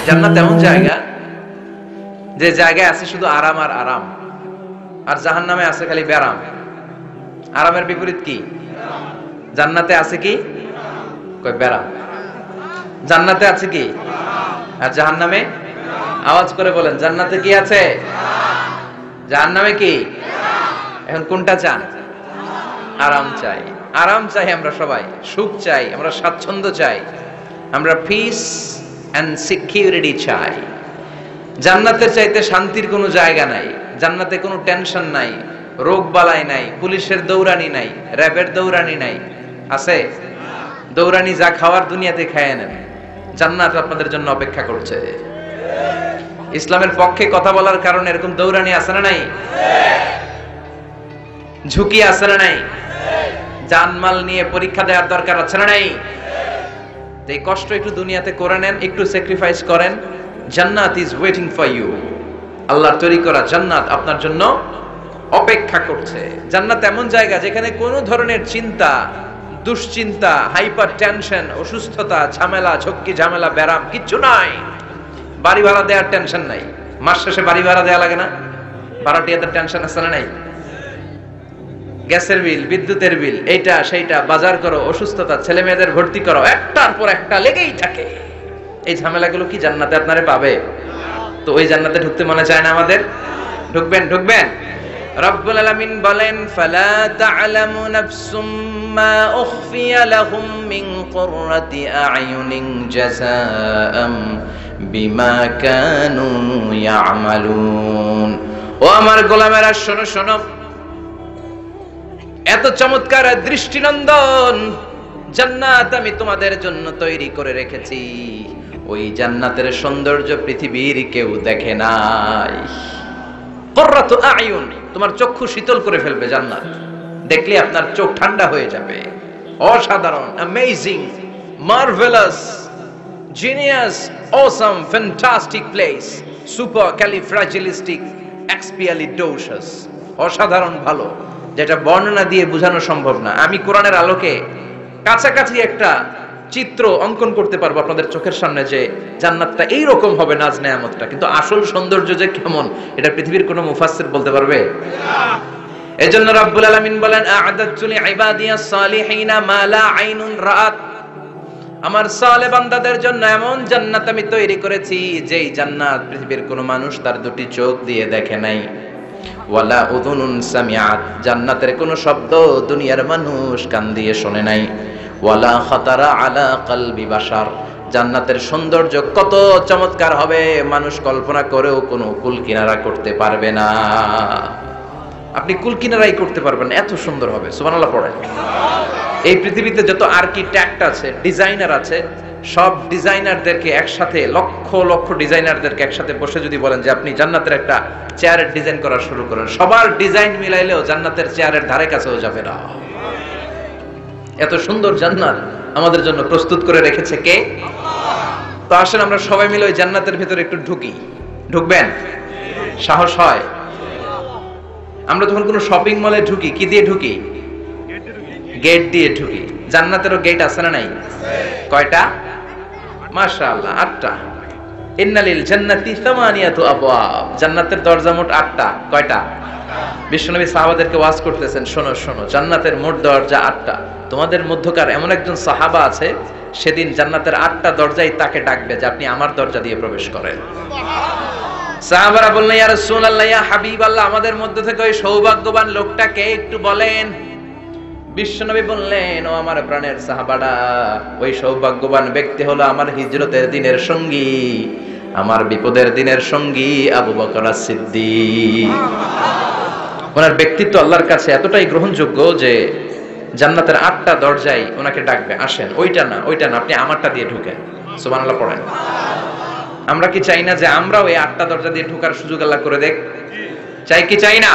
জান্নাত এমন জায়গা যে জায়গায় আছে শুধু আরাম আর আরাম, আর জাহান্নামে আছে খালি ব্যারাম। আরামের বিপরীত কি? জান্নাতে আছে কি? কই ব্যারাম। জান্নাতে আছে কি? আর জাহান্নামে? আওয়াজ করে বলেন, জান্নাতে কি আছে? জাহান্নামে কি? এখন কোনটা চান? আরাম চাই। আরাম চাই আমরা সবাই, সুখ চাই, আমরা স্বাচ্ছন্দ্য চাই, আমরা পিস এন্ড সিকিউরিটি চাই। জান্নাতের চাইতে শান্তির কোনো জায়গা নাই। জান্নাতে কোনো টেনশন নাই, রোগ বালাই নাই, পুলিশের দৌড়ানি নাই, র্যাবের দৌড়ানি নাই। আছে? দৌড়ানি যা খাওয়ার দুনিয়াতে খায় নেন, জান্নাত আপনাদের জন্য অপেক্ষা করছে। ইসলামের পক্ষে কথা বলার কারণে এরকম দৌড়ানি আছে না নাই? ঝুঁকি আছে না নাই? জানমাল নিয়ে পরীক্ষা দেওয়ার দরকার আছে না নাই? এই কষ্ট একটু দুনিয়াতে করে নেন, একটু স্যাক্রিফাইস করেন। জান্নাত ইজ ওয়েটিং ফর ইউ। আল্লাহর তৈরি করা জান্নাত আপনার জন্য অপেক্ষা করছে। জান্নাত এমন জায়গা যেখানে কোনো ধরনের চিন্তা, দুশ্চিন্তা, হাইপার টেনশন, অসুস্থতা, ঝামেলা, ঝক্কি ঝামেলা, ব্যারাম কিচ্ছু নাই। বাড়ি ভাড়া দেওয়ার টেনশন নাই। মাস শেষে বাড়ি ভাড়া দেওয়া লাগে না? ভাড়াটিয়াদের টেনশন আছে না নাই? গ্যাসের বিল, বিদ্যুতের বিল, এইটা সেইটা, বাজার করো, অসুস্থতা, ছেলে মেয়েদের ভর্তি করো, একটার পর একটা লেগেই থাকে। এই ঝামেলাগুলো কি জান্নাতে আপনারে পাবে? তো ওই জান্নাতে ঢুকতে মনে চায় না আমাদের? ঢুকবেন? ঢুকবেন? রব্বুল আলামিন বলেন, ফালা তা'লামু নাফসুম মা উখফিয়া লাহুম মিন কুররাতি আ'য়ুনিন জাযাআম বিমা কানু ইয়ামালুন। ও আমার গোলামেরা, শোনো শোনো, এত চমৎকার দৃষ্টিনন্দন জান্নাত আমি তোমাদের জন্য তৈরি করে রেখেছি। ওই জান্নাতের সৌন্দর্য পৃথিবীর কেউ দেখে নাই। কুররাতু আ'য়ুন, তোমার চক্ষু শীতল করে ফেলবে জান্নাত। দেখলে আপনার চোখ ঠান্ডা হয়ে যাবে। অসাধারণ, amazing, marvellous, genius, awesome, fantastic place, supercalifragilisticexpialidocious. অসাধারণ ভালো, যেটা বর্ণনা দিয়ে বোঝানো সম্ভব না। আমি কোরআনের আলোকে কাছাকাছি একটা চিত্র অঙ্কন করতে পারবো আপনাদের চোখের সামনে, যে জান্নাতটা এইরকম হবে, নাজ নেয়ামতটা। কিন্তু আসল সৌন্দর্য যে কেমন, এটা পৃথিবীর কোনো মুফাসসির বলতে পারবে না। এজন্য রাব্বুল আলামিন বলেন, আ'আদাতু লিইবাদিয়াস সালিহিনা মা লা আইনুন রাআত। আমার সালেহ বান্দাদের জন্য এমন জান্নাত আমি তৈরি করেছি, যেই জান্নাত পৃথিবীর কোনো মানুষ তার দুটি চোখ দিয়ে দেখে নাই। ওয়ালা উযুনুন সামিআত, জান্নাতের কোনো শব্দ দুনিয়ার মানুষ কান দিয়ে শোনে নাই। ওয়ালা খাতারা আলা কলবি বাশার, জান্নাতের সৌন্দর্য কত চমৎকার হবে মানুষ কল্পনা করেও কোনো কুল কিনারা করতে পারবে না। আপনি কুল কিনারাই করতে পারবেন না, এত সুন্দর হবে। সুবহানাল্লাহ পড়েন। এই পৃথিবীতে যত আর্কিটেক্ট আছে, ডিজাইনার আছে, সব ডিজাইনারদেরকে একসাথে, লক্ষ লক্ষ ডিজাইনারদেরকে একসাথে বসে যদি বলেন যে আপনি জান্নাতের একটা চেয়ারের ডিজাইন করা শুরু করেন, সবার ডিজাইন মিলাইলেও জান্নাতের চেয়ারের ধারে কাছেও যাবে না। এত সুন্দর জান্নাত আমাদের জন্য প্রস্তুত করে রেখেছে কে? তো আসেন আমরা সবাই মিলে ওই জান্নাতের ভিতরে একটু ঢুকি। ঢুকবেন? সাহস হয়? আমরা যখন কোনো শপিং মলে ঢুকি, কি দিয়ে ঢুকি? গেট দিয়ে ঢুকি। জান্নাতেরও গেট আছে না নাই? কয়টা? মাশাআল্লাহ, 8টা। ইন্নালিল জান্নাতি সামানিয়াতু আবওয়াব, জান্নাতের দরজা মোট 8টা। কয়টা? বিশ্বনবী সাহাবাদেরকে ওয়াজ করতেছেন, শোনো শোনো, জান্নাতের মোট দরজা 8টা। তোমাদের মধ্যকার এমন একজন সাহাবা আছে, সেদিন জান্নাতের 8টা দরজাই তাকে ডাকবে যে আপনি আমার দরজা দিয়ে প্রবেশ করেন। সাহাবারা বললেন, ইয়া রাসূলুল্লাহ, ইয়া হাবিবাল্লাহ, আমাদের মধ্য থেকে ওই সৌভাগ্যবান লোকটাকে একটু বলেন। বিশ্বনবী বললেন, ও আমার প্রাণের সাহাবারা, ওই সৌভাগ্যবান ব্যক্তি হলো আমার হিজরতের দিনের সঙ্গী, আমার বিপদের দিনের সঙ্গী আবু বকর as-সিদ্দিক। ওনার ব্যক্তিত্ব আল্লাহর কাছে এতটাই গ্রহণযোগ্য যে জান্নাতের 8টা দরজাই ওনাকে ডাকবে, আসেন। ওইটা না, ওইটা না, আপনি আমারটা দিয়ে ঢুকেন। সুবহানাল্লাহ পড়েন। আমরা কি চাই না যে আমরাও এই 8টা দরজা দিয়ে ঢোকার সুযোগ আল্লাহ করে দেখ? চাই কি চাই না?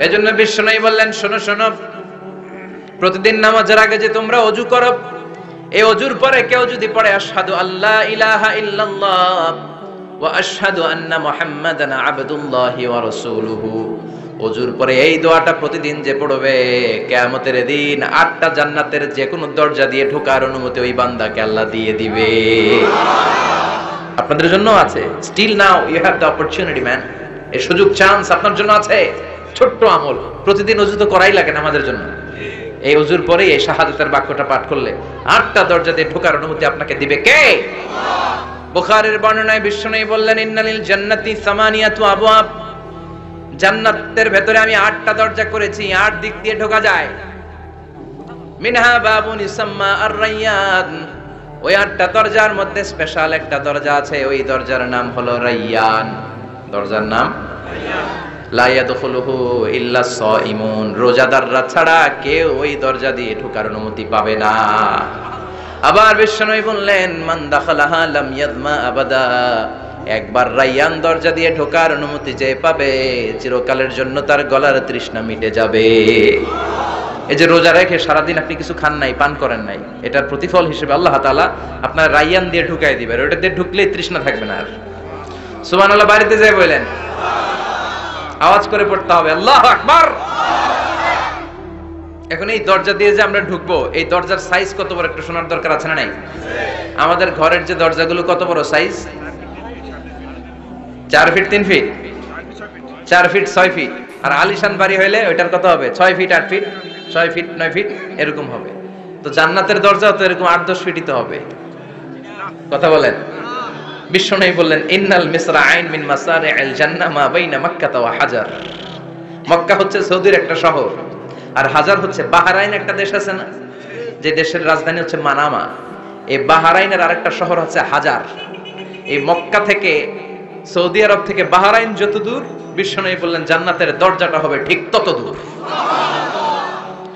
এজন্য বিশ্বনবী বললেন, শোনো শোনো, প্রতিদিন নামাজের আগে যে তোমরা ওযু করো, এই ওযুর পরে কেউ যদি পড়ে আশহাদু আল্লা ইলাহা ইল্লাল্লাহ ওয়া আশহাদু আন্না মুহাম্মাদান আবদুল্লাহি ওয়া রাসূলুহু, ওযুর পরে এই দোয়াটা প্রতিদিন যে পড়বে, কিয়ামতের দিন 8টা জান্নাতের যে কোনো দরজা দিয়ে ঢোকার অনুমতি ওই বান্দাকে আল্লাহ দিয়ে দিবে। আপনাদের জন্য আছে। Still now you have the opportunity man. এই সুযোগ চান্স আপনার জন্য আছে। ছোট্ট আমল, প্রতিদিন ওযু তো করাই লাগে না আমাদের জন্য। এই ওযুর পরে এই শাহাদাতের বাক্যটা পাঠ করলে 8টা দরজা দিয়ে ঢোকার অনুমতি আপনাকে দিবে কে? আল্লাহ। বুখারীর বর্ণনায় বিশ্বনবী বললেন, ইন্নালিল জান্নাতি সামানিয়াতু আবওয়াব, জান্নাতের ভেতরে আমি 8টা দরজা করেছি, 8 দিক দিয়ে ঢোকা যায়। মিনহা বাবুন ইসাম্মা আর-রায়্যান, ওই 8টা দরজার মধ্যে স্পেশাল একটা দরজা আছে, ওই দরজার নাম হলো রায়্যান। দরজার নাম রায়্যান। লা ইয়াদখুলুহু ইল্লা সাইমুন, রোজাদাররা ছাড়া কেউ ওই দরজা দিয়ে ঢোকার অনুমতি পাবে না। আবার বিশ্বনবী বললেন, মান দাখালাহা লাম ইয়াদমা আবাদা, একবার রায়্যান দরজা দিয়ে ঢোকার অনুমতি যে পাবে, চিরকালের জন্য তার গলার তৃষ্ণা মিটে যাবে। এই যে রোজা রেখে সারাদিন আপনি কিছু খান নাই, পান করেন নাই, এটার প্রতিফল হিসেবে আল্লাহ তাআলা আপনার রায়্যান দিয়ে ঢুকাই দিবেন। ওটা দিয়ে ঢুকলেই তৃষ্ণা থাকবে না আর। সুবহানাল্লাহ। বাড়িতে যাই বলেন, আওয়াজ করে পড়তে হবে আল্লাহু আকবার। এখন এই দরজা দিয়ে যে আমরা ঢুকবো, এই দরজার সাইজ কত বড় একটু শোনার দরকার আছে না নাই? আমাদের ঘরের যে দরজাগুলো কত বড় size? 4 feet 3 feet 4 feet 6 feet. আর আলিশান বাড়ি হইলে ওইটার কত হবে? 6 ফিট 8 ফিট 6 ফিট 9 ফিট এরকম হবে। তো জান্নাতের দরজাও তো এরকম 8-10 ফিটই তো হবে। কথা বলেন। বিশ্বনবী বললেন, ইন্নাল মিসরাআইন মিন মাসারি'আল জান্নাহ মা বাইনা মক্কা ওয়া হাজার। মক্কা হচ্ছে সৌদির একটা শহর, আর হাজার হচ্ছে বাহরাইন একটা দেশ আছে না, যে দেশের রাজধানী হচ্ছে মানামা। এই বাহরাইনের আরেকটা শহর হচ্ছে হাজার। এই মক্কা থেকে, সৌদি আরব থেকে বাহরাইন যত দূর, বিশ্বনবী বললেন জান্নাতের দরজাটা হবে ঠিক তত দূর।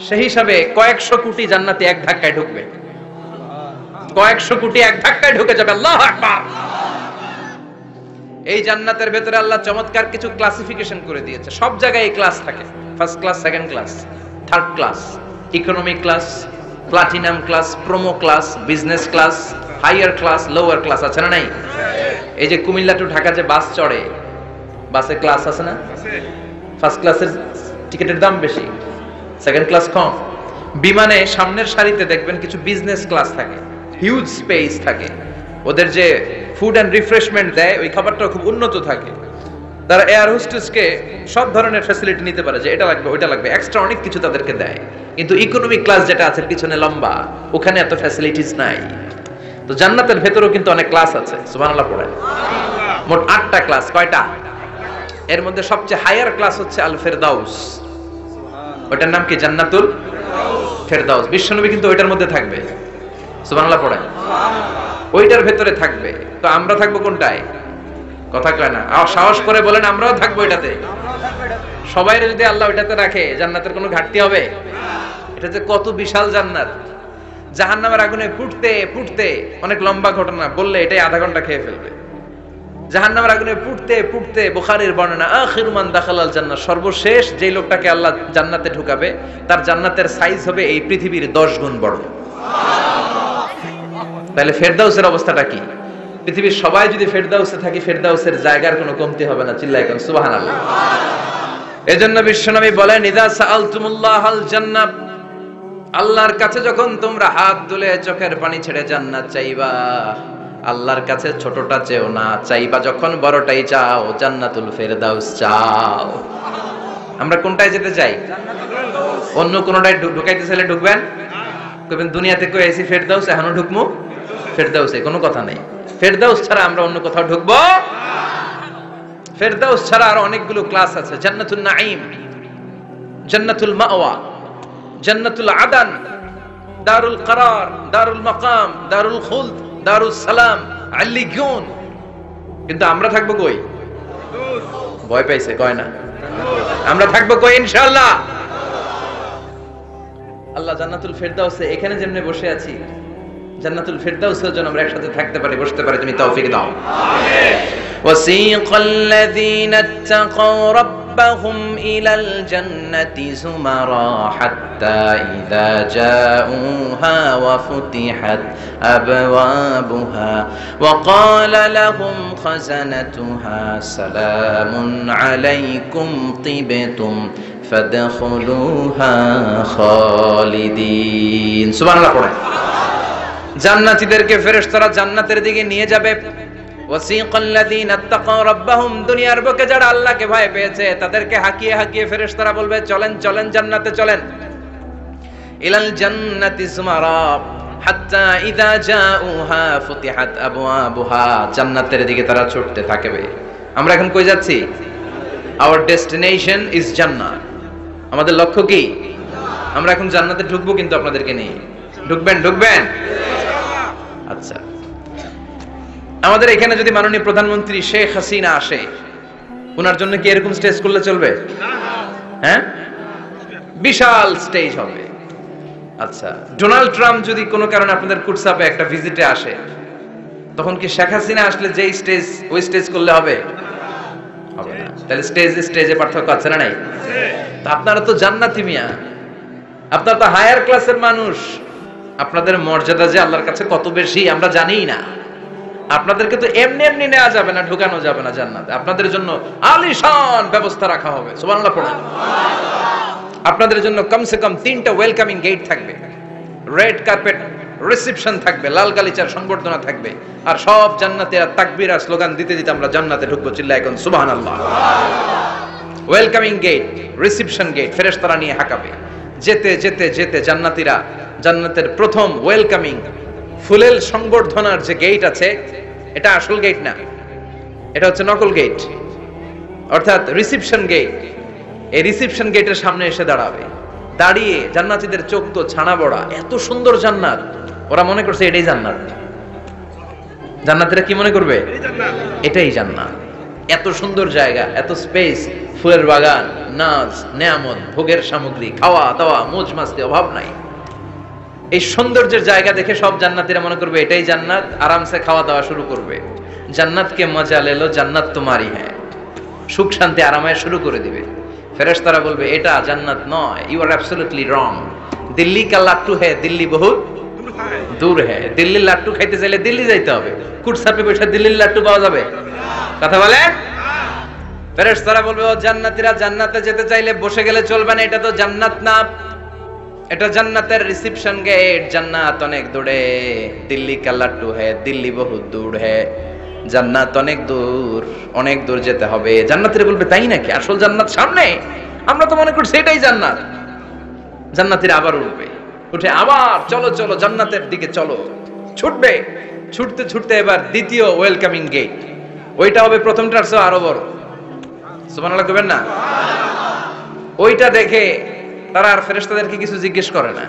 সেই হিসাবে কয়েকশো কোটি জান্নাতি এক ধাক্কায় ঢুকবে। কয়েকশো কোটি এক ধাক্কায় ঢুকে যাবে। আল্লাহু আকবার। এই জান্নাতের ভেতরে আল্লাহ চমৎকার কিছু ক্লাসিফিকেশন করে দিয়েছে। সব জায়গায় এই ক্লাস থাকে, first class, second class, third class, economy class, platinum class, promo class, business class, higher class, lower class, আছে না নাই? এই যে কুমিল্লা টু ঢাকা যে বাস চড়ে, বাসে ক্লাস আছে না? ফার্স্ট ক্লাসের টিকিটের দাম বেশি, সেকেন্ড ক্লাস কম। বিমানে সামনের সারিতে দেখবেন কিছু বিজনেস ক্লাস থাকে, হিউজ স্পেস থাকে, ওদের যে ফুড এন্ড রিফ্রেশমেন্ট দেয় ওই খাবারটা খুব উন্নত থাকে। তারা এয়ার হোস্টেসকে সব ধরনের ফ্যাসিলিটি নিতে পারে, যে এটা লাগবে ওইটা লাগবে, এক্সট্রা অনেক কিছু তাদেরকে দেয়। কিন্তু ইকোনমিক ক্লাস যেটা আছে পিছনে লম্বা, ওখানে এত ফ্যাসিলিটিস নাই। তো জান্নাতের ভেতরেও কিন্তু অনেক ক্লাস আছে। সুবহানাল্লাহ পড়েন। মোট 8টা ক্লাস। কয়টা? এর মধ্যে সবচেয়ে হায়ার ক্লাস হচ্ছে আল ফেরদাউস। ওটার নাম কি? জান্নাতুল ফেরদাউস। বিশ্বনবী কিন্তু ওইটার মধ্যে থাকবে। সুবহানাল্লাহ পড়েন। ওইটার ভেতরে থাকবে। তো আমরা থাকবো কোনটায়? কথা কয় না, সাহস করে বলেন আমরাও থাকবো এটাতে। সবাই যদি আল্লাহ ওইটাতে রাখে, জান্নাতের কোনো ঘাটতি হবে? এটা যে কত বিশাল জান্নাত! জাহান্নামের আগুনে ফুটতে ফুটতে, অনেক লম্বা ঘটনা বললে এটাই আধা ঘন্টা খেয়ে ফেলবে। জাহান্নামের আগুনে ফুটতে ফুটতে, বুখারীর বর্ণনা, আখিরু মান দাখালাল জান্নাহ, সর্বশেষ যে লোকটাকে আল্লাহ জান্নাতে ঢুকাবে, তার জান্নাতের সাইজ হবে এই পৃথিবীর 10 গুণ বড়। তাহলে ফেরদাউসের অবস্থাটা কি? পৃথিবীর সবাই যদি ফেরদাউসে থাকি, ফেরদাউসের জায়গার কোনো কমতি হবে না। চিল্লায় কোন সুবহানাল্লাহ। এজন্য বিশ্বনবী বলেন, ইযা সাআলতুমুল্লাহাল জান্নাহ, আল্লাহর কাছে যখন তোমরা হাত তুলে চোখের পানি ছেড়ে জান্নাত চাইবা, আল্লাহর কাছে ছোটটা চেও না, চাইবা যখন বড়টাই চাও, জান্নাতুল ফেরদাউস চাও। আমরা কোনটায় যেতে চাই? অন্য কোনটায় ঢুকাইতে চাইলে ঢুকবেন? কইবেন দুনিয়াতে কই আইছি ফেরদাউস, এখনো ঢুকমু ফেরদাউসে? কোনো কথা নাই। ফেরদাউস ছাড়া আমরা অন্য কোথাও ঢুকবো? ফেরদাউস ছাড়া আর অনেকগুলো ক্লাস আছে। জান্নাতুল নাঈম, জান্নাতুল মাওয়া, জান্নাতুল আদান, দারুল করার, দারুল মাকাম, দারুল খুলদ, দারুস সালাম, আল্লিগুন। কিন্তু আমরা থাকবো কই? ভয় পাইছে, কয় না? আমরা থাকবো কই ইনশাআল্লাহ? আল্লাহ জান্নাতুল ফেরদাউসে, এখানে যেমনে বসে আছি, জান্নাতুল ফেরদাউসের জন্য আমরা একসাথে থাকতে পারি, বসতে পারি। তুমি তৌফিক দাও। আমিন। ওয়াসিকাল্লাযীনা ইত্তাকাউ রাব্বাহুম ইলাল জান্নাতি যুমারা হাত্তা ইযা জাউহা ওয়া ফুতিহাত আবওয়াবুহা ওয়া ক্বালা লাহুম খাযানাতুহা সালামুন আলাইকুম তিবতুম ফাদখুলুহা খালিদিন। সুবহানাল্লাহ পড়েন। জান্নাতীদেরকে ফেরেশতারা জান্নাতের দিকে নিয়ে যাবে। ওয়াসিকাল্লাযীনা ইত্তাকাউ রাব্বাহুম, দুনিয়ার বুকে যারা আল্লাহকে ভয় পেয়েছে তাদেরকে হাঁকিয়ে হাঁকিয়ে ফেরেশতারা বলবে চলেন চলেন জান্নাতে চলেন। ইলাল জান্নাতি যুমারা হাত্তা ইযা জাউহা ফুতিহাত আবওয়াবুহা, জান্নাতের দিকে তারা ছুটতে থাকবে। আমরা এখন কই যাচ্ছি? আওয়ার ডেস্টিনেশন ইজ জান্নাত। আমাদের লক্ষ্য কি? আমরা এখন জান্নাতে ঢুকবো, কিন্তু আপনাদেরকে নিয়ে ঢুকবেন ঢুকবেন আচ্ছা, আমাদের এখানে যদি মাননীয় প্রধানমন্ত্রী শেখ হাসিনা আসে, ওনার জন্য কি এরকম স্টেজ করলে চলবে? হ্যাঁ, বিশাল স্টেজ হবে। আচ্ছা, ডোনাল্ড ট্রাম্প যদি কোনো কারণে আপনাদের কুটসাপে একটা ভিজিটে আসে, তখন কি শেখ হাসিনা আসলে যেই স্টেজ ওই স্টেজ করলে হবে? হবে না। তাহলে স্টেজে পার্থক্য আছে না নাই? তো আপনারা তো জান্নাতি মিয়া, আপনারা তো হায়ার ক্লাসের মানুষ, আপনাদের মর্যাদা যে আল্লাহর কাছে কত বেশি আমরা জানিই না। আপনাদেরকে তো এমনি এমনি নেওয়া যাবে না, ঢুকানো যাবে না জান্নাতে। আপনাদের জন্য আলিশান ব্যবস্থা রাখা হবে। সুবহানাল্লাহ পড়েন। আপনাদের জন্য কমসে কম 3টা ওয়েলকামিং গেট থাকবে, রেড কার্পেট রিসেপশন থাকবে, লাল গালিচার সংবর্ধনা থাকবে, আর সব জান্নাতীরা তাকবীর আর স্লোগান দিতে দিতে আমরা জান্নাতে ঢুকবো। চিল্লায় এখন সুবহানাল্লাহ। ওয়েলকামিং গেট, রিসেপশন গেট ফেরেশতারা নিয়ে হাঁকাবে। যেতে যেতে যেতে জান্নাতীরা জান্নাতের প্রথম ওয়েলকামিং ফুলেল সংবর্ধনার যে গেট আছে, এটা আসল গেট না, এটা হচ্ছে নকল গেট, অর্থাৎ রিসেপশন গেট। এই রিসেপশন গেটের সামনে এসে দাঁড়াবে, দাঁড়িয়ে জান্নাতীদের চোখ তো ছানা বড়া, এত সুন্দর জান্নাত, ওরা মনে করছে এটাই জান্নাত। জান্নাতীরা কি মনে করবে? এটাই জান্নাত। এত সুন্দর জায়গা, এত স্পেস, ফুলের বাগান, নাজ নেয়ামত, ভোগের সামগ্রী, খাওয়া দাওয়া, মৌজ মাস্তি, অভাব নাই। এই সৌন্দর্যের জায়গা দেখে সব জান্নাতীরা মনে করবে এটাই জান্নাত, আরামসে খাওয়া দাওয়া শুরু করবে। জান্নাতকে মজা লেলো, জান্নাত তোমারই হ্যাঁ, সুখ শান্তি আরামায় শুরু করে দিবে। ফেরেশতারা বলবে এটা জান্নাত নয়, you are absolutely wrong. Delhi কা লাট্টু হ্যায়, দিল্লি বহুত দূর হ্যায়। দিল্লির লাট্টু খাইতে চাইলে দিল্লি যাইতে হবে, কুটসাপে বসে দিল্লির লাট্টু পাওয়া যাবে? কথা বলেন। ফেরেশতারা বলবে ও জান্নাতীরা, জান্নাতে যেতে চাইলে বসে গেলে চলবে না, এটা তো জান্নাত না, এটা জান্নাতের রিসেপশন গেট। জান্নাত অনেক দূরে, দিল্লি কা লাট্টু হ্যায়, দিল্লি বহুত দূর হ্যায়। জান্নাত অনেক দূর, অনেক দূর যেতে হবে। জান্নাতীরা বলবে তাই নাকি? আসল জান্নাত সামনে, আমরা তো মনে করছি এটাই জান্নাত। জান্নাতীরা আবার উঠবে, উঠে আবার চলো চলো জান্নাতের দিকে চলো, ছুটবে। ছুটতে ছুটতে এবার দ্বিতীয় ওয়েলকামিং গেট, ওইটা হবে প্রথমটার চেয়ে আরো বড়। সুবহানাল্লাহ কইবেন না? ওইটা দেখে তারা আর ফেরেশতাদেরকে কিছু জিজ্ঞেস করে না,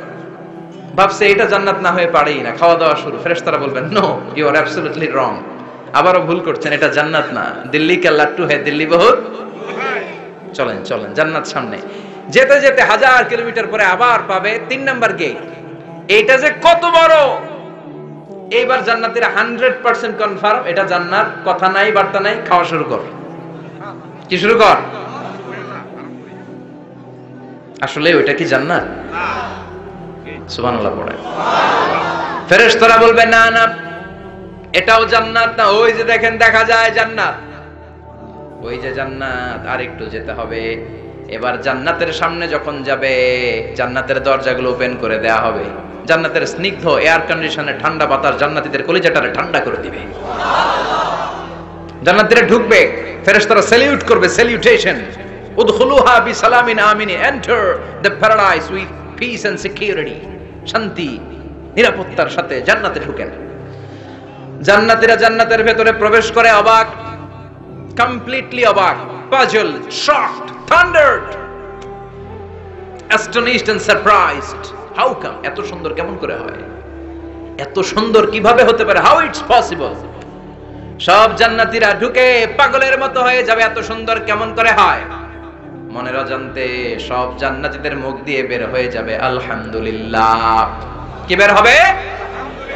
ভাবছে এটা জান্নাত না হয়ে পারেই না, খাওয়া দাওয়া শুরু। ফেরেশতারা বলবেন no, you are absolutely wrong, আবারও ভুল করছেন, এটা জান্নাত না, দিল্লি কা লাট্টু হ্যায়, দিল্লি বহুত। চলেন চলেন জান্নাত সামনে। যেতে যেতে 1000 কিলোমিটার পরে আবার পাবে 3 নাম্বার গেট। এইটা যে কত বড়, এইবার জান্নাতীরা 100% কনফার্ম এটা জান্নাত, কথা নাই বার্তা নাই, খাওয়া শুরু কর। কি শুরু কর? আসলে ওইটা কি জান্নাত? সুবহানাল্লাহ পড়ে। ফেরেশতারা বলবে না না, এটাও জান্নাত না, ওই যে দেখেন দেখা যায় জান্নাত, ওই যে জান্নাত, আর একটু যেতে হবে। এবার জান্নাতের সামনে যখন যাবে, জান্নাতের দরজাগুলো ওপেন করে দেয়া হবে। জান্নাতের স্নিগ্ধ এয়ার কন্ডিশনে ঠান্ডা বাতাস জান্নাতীদের কলিজাটারে ঠান্ডা করে দিবে। জান্নাতীরা ঢুকবে, ফেরেশতারা স্যালিউট করবে, স্যালিউটেশন। উদখুলুহা বিসালামিন আমিন, enter the paradise with peace and security. শান্তি নিরাপত্তার সাথে জান্নাতে ঢুকেন। জান্নাতীরা জান্নাতের ভেতরে প্রবেশ করে অবাক, কমপ্লিটলি অবাক, puzzle, shocked, thundered, astonished and surprised. How come? এত সুন্দর কেমন করে হয়? এত সুন্দর কিভাবে হতে পারে? How it's possible? সব জান্নাতীরা ঢুকে পাগলের মতো হয়ে যাবে, এত সুন্দর কেমন করে হয়? মনের অজান্তে সব জান্নাতীদের মুখ দিয়ে বের হয়ে যাবে আলহামদুলিল্লাহ। কি বের হবে?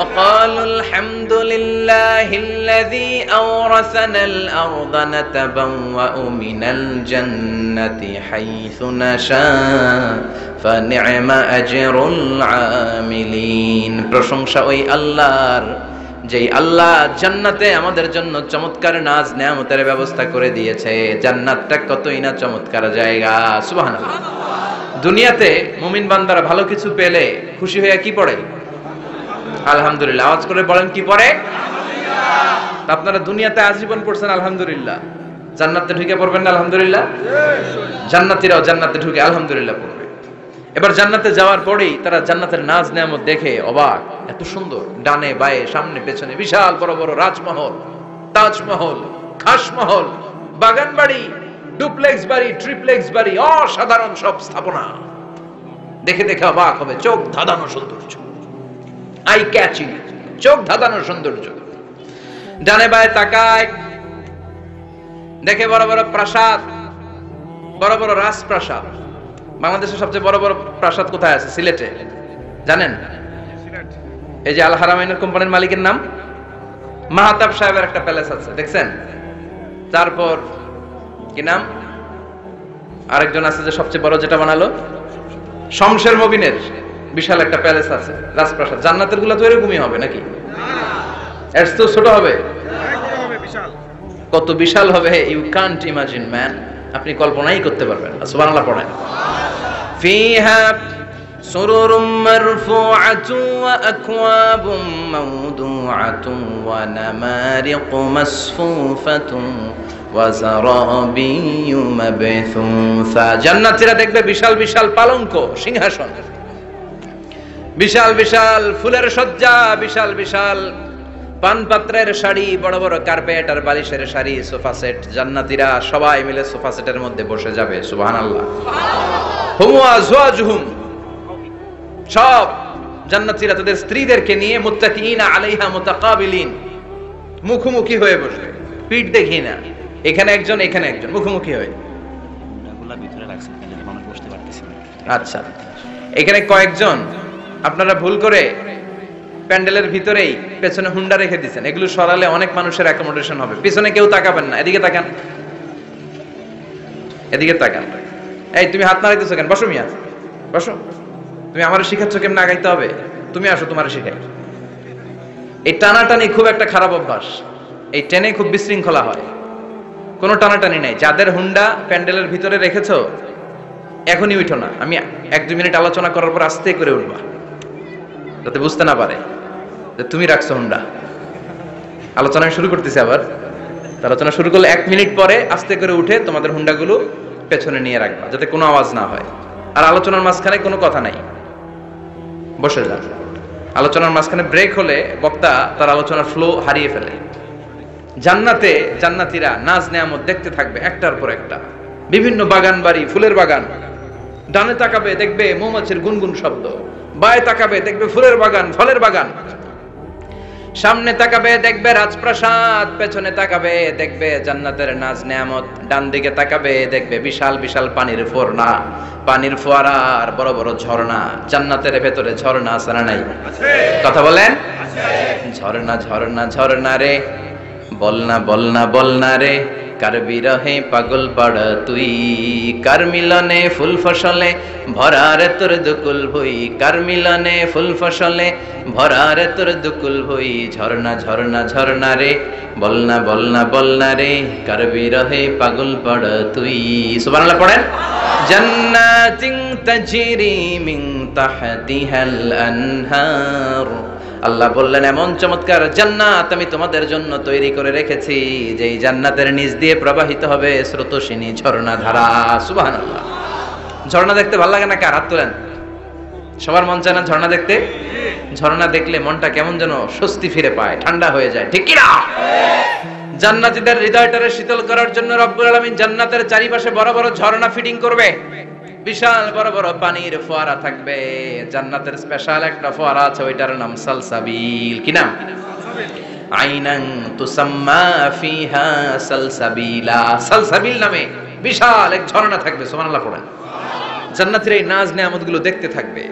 وقالوا الحمد لله الذي أورثنا الأرض نتبوأ من الجنة حيث نشاء فنعم أجر العاملين। প্রশংসা ওই আল্লাহর, যেই আল্লাহ জান্নাতে আমাদের জন্য চমৎকার নাজ নেয়ামতের ব্যবস্থা করে দিয়েছে। জান্নাতটা কতই না চমৎকার জায়গা। সুবহানাল্লাহ। দুনিয়াতে মুমিন বান্দারা ভালো কিছু পেলে খুশি হয়ে কি পড়ে? আলহামদুলিল্লাহ। আওয়াজ করে বলেন কি পড়ে? আপনারা দুনিয়াতে আজীবন পড়ছেন আলহামদুলিল্লাহ, জান্নাতে ঢুকে পড়বেন না আলহামদুলিল্লাহ? জান্নাতীরাও জান্নাতে ঢুকে আলহামদুলিল্লাহ পড়বে। এবার জান্নাতে যাওয়ার পরেই তারা জান্নাতের নাজ নেয়ামত দেখে অবাক, এত সুন্দর, ডানে বায়ে সামনে পেছনে বিশাল বড় বড় রাজমহল, তাজমহল, খাসমহল, বাগান বাড়ি, ডুপ্লেক্স বাড়ি, ট্রিপ্লেক্স বাড়ি, অসাধারণ সব স্থাপনা দেখে দেখে অবাক হবে। চোখ ধাঁধানো সৌন্দর্য, আই ক্যাচিং, চোখ ধাঁধানো সৌন্দর্য। ডানে বায়ে তাকায়, দেখে বড় বড় প্রাসাদ, বড় বড় রাজপ্রাসাদ। বাংলাদেশের সবচেয়ে বড় বড় প্রাসাদ কোথায় আছে? সিলেটে, জানেন? এই যে আল হারামাইনের কোম্পানির মালিকের নাম মাহতাব সাহেবের একটা প্যালেস আছে, দেখছেন? তারপর কি নাম আরেকজন আছে যে সবচেয়ে বড় যেটা বানালো, শমশের মবিনের বিশাল একটা প্যালেস আছে, রাজপ্রাসাদ। জান্নাতের গুলা তো এরকমই হবে নাকি? এর তো ছোট হবে, কত বিশাল হবে ইউ কান্ট ইমাজিন ম্যান, আপনি কল্পনাই করতে পারবেন না। সুবহানাল্লাহ পড়েন। ফিহা সুরুরুম মারফুআতুন ওয়া আকওয়াবুম মাওদুআতুন ওয়া নামারিকু মাসফুফাতুন ওয়া যারাবিয়্যু মাবথুসা। জান্নাতীরা দেখবে বিশাল বিশাল পালঙ্ক, সিংহাসন, বিশাল বিশাল ফুলের সজ্জা, বিশাল বিশাল পানপাত্রের শাড়ি, বড় বড় কার্পেট আর বালিশের শাড়ি, সোফা সেট। জান্নাতীরা সবাই মিলে সোফা সেটের মধ্যে বসে যাবে। সুবহানাল্লাহ। হুম ওয়া আজওয়াজুহুম, সব জান্নাতীরা তাদের স্ত্রীদেরকে নিয়ে মুত্তাকিনা আলাইহা মুতাকাবিলিন, মুখোমুখি হয়ে বসবে, পিঠ দেখি না, এখানে একজন এখানে একজন, মুখোমুখি হয়ে। আচ্ছা, এখানে কয়েকজন আপনারা ভুল করে প্যান্ডেলের ভিতরেই পেছনে হুন্ডা রেখে দিচ্ছেন, এগুলো সরালে অনেক মানুষের অ্যাকোমোডেশন হবে। পিছনে কেউ তাকাবেন না, এদিকে তাকান, এদিকে তাকান। এই তুমি হাত নাড়াইতেছো কেন? বসো মিয়া, বসো। তুমি আমারে শিখাচ্ছ কেমনে আগাইতে হবে? তুমি আসো, তোমারে শিখাই। এই টানাটানি খুব একটা খারাপ অভ্যাস, এই টেনে খুব বিশৃঙ্খলা হয়। কোনো টানাটানি নাই। যাদের হুন্ডা প্যান্ডেলের ভিতরে রেখেছো এখনই উঠো না, আমি 1-2 মিনিট আলোচনা করার পর আস্তে করে উঠবা, যাতে বুঝতে না পারে যে তুমি রাখছো হুন্ডা। আলোচনা শুরু করতেছি আবার, আলোচনা শুরু করলে 1 মিনিট পরে আস্তে করে উঠে তোমাদের হুন্ডাগুলো পেছনে নিয়ে রাখবা, যাতে কোনো আওয়াজ না হয়। আর আলোচনার মাঝখানে কোনো কথা নাই, বসে যান। আলোচনার মাঝখানে ব্রেক হলে বক্তা তার আলোচনার ফ্লো হারিয়ে ফেলে। জান্নাতে জান্নাতীরা নাজ নেয়ামত দেখতে থাকবে একটার পর একটা, বিভিন্ন বাগান বাড়ি, ফুলের বাগান। ডানে তাকাবে দেখবে মৌমাছির গুনগুন শব্দ, বায়ে তাকাবে দেখবে ফুলের বাগান, ফলের বাগান। সামনে তাকাবে দেখবে রাজপ্রাসাদ, পেছনে তাকাবে দেখবে জান্নাতের নাজ নেয়ামত। ডান দিকে তাকাবে দেখবে বিশাল বিশাল পানির ফোয়ারা, পানির ফোয়ারা আর বড় বড় ঝর্ণা। জান্নাতের ভেতরে ঝর্ণা আছে না নাই? কথা বলেন। ঝর্ণা ঝর্ণা ঝর্ণা রে, বলনা বলনা বলনা রে, কার বিরহে পাগল পাড়া তুই, কার মিলনে ফুল ফসলে ভরারে তোর দুকুল ভুই, কার মিলনে ফুল ফসলে ভরারে তোর দুকুল ভুই। ঝর্ণা ঝর্ণা ঝর্ণা রে, বলনা বলনা বলনা রে, কার বিরহে পাগল পাড়া তুই। সুবহানাল্লাহ পড়েন। জান্নাতিন তাজরি মিন তাহতিহাল আনহার, আল্লাহ বললেন এমন চমৎকার জান্নাত আমি তোমাদের জন্য তৈরি করে রেখেছি, যে এই জান্নাতের নিচ দিয়ে প্রবাহিত হবে স্রোতস্বিনী ঝর্ণা ধারা। সুবহানাল্লাহ। ঝর্ণা দেখতে ভালো লাগে না? কার হাত তোলেন। সবার মন চায় না ঝর্ণা দেখতে? ঝর্ণা দেখলে মনটা কেমন যেন স্বস্তি ফিরে পায়, ঠান্ডা হয়ে যায়, ঠিক কি না? জান্নাতীদের হৃদয়টারে শীতল করার জন্য রব্বুল আলামিন জান্নাতের চারিপাশে বড় বড় ঝর্ণা ফিটিং করবে, বিশাল বড় বড় পানির ফোয়ারা থাকবে। জান্নাতের স্পেশাল একটা ফোয়ারা আছে, ওইটার নাম সালসাবিল। কি নাম? আইনান তুসাম্মা ফিহা সালসাবিলা। সালসাবিল নামে বিশাল এক ঝর্ণা থাকবে। সুবহানাল্লাহ পড়েন। জান্নাতের এই নাজ নেয়ামতগুলো দেখতে থাকবে।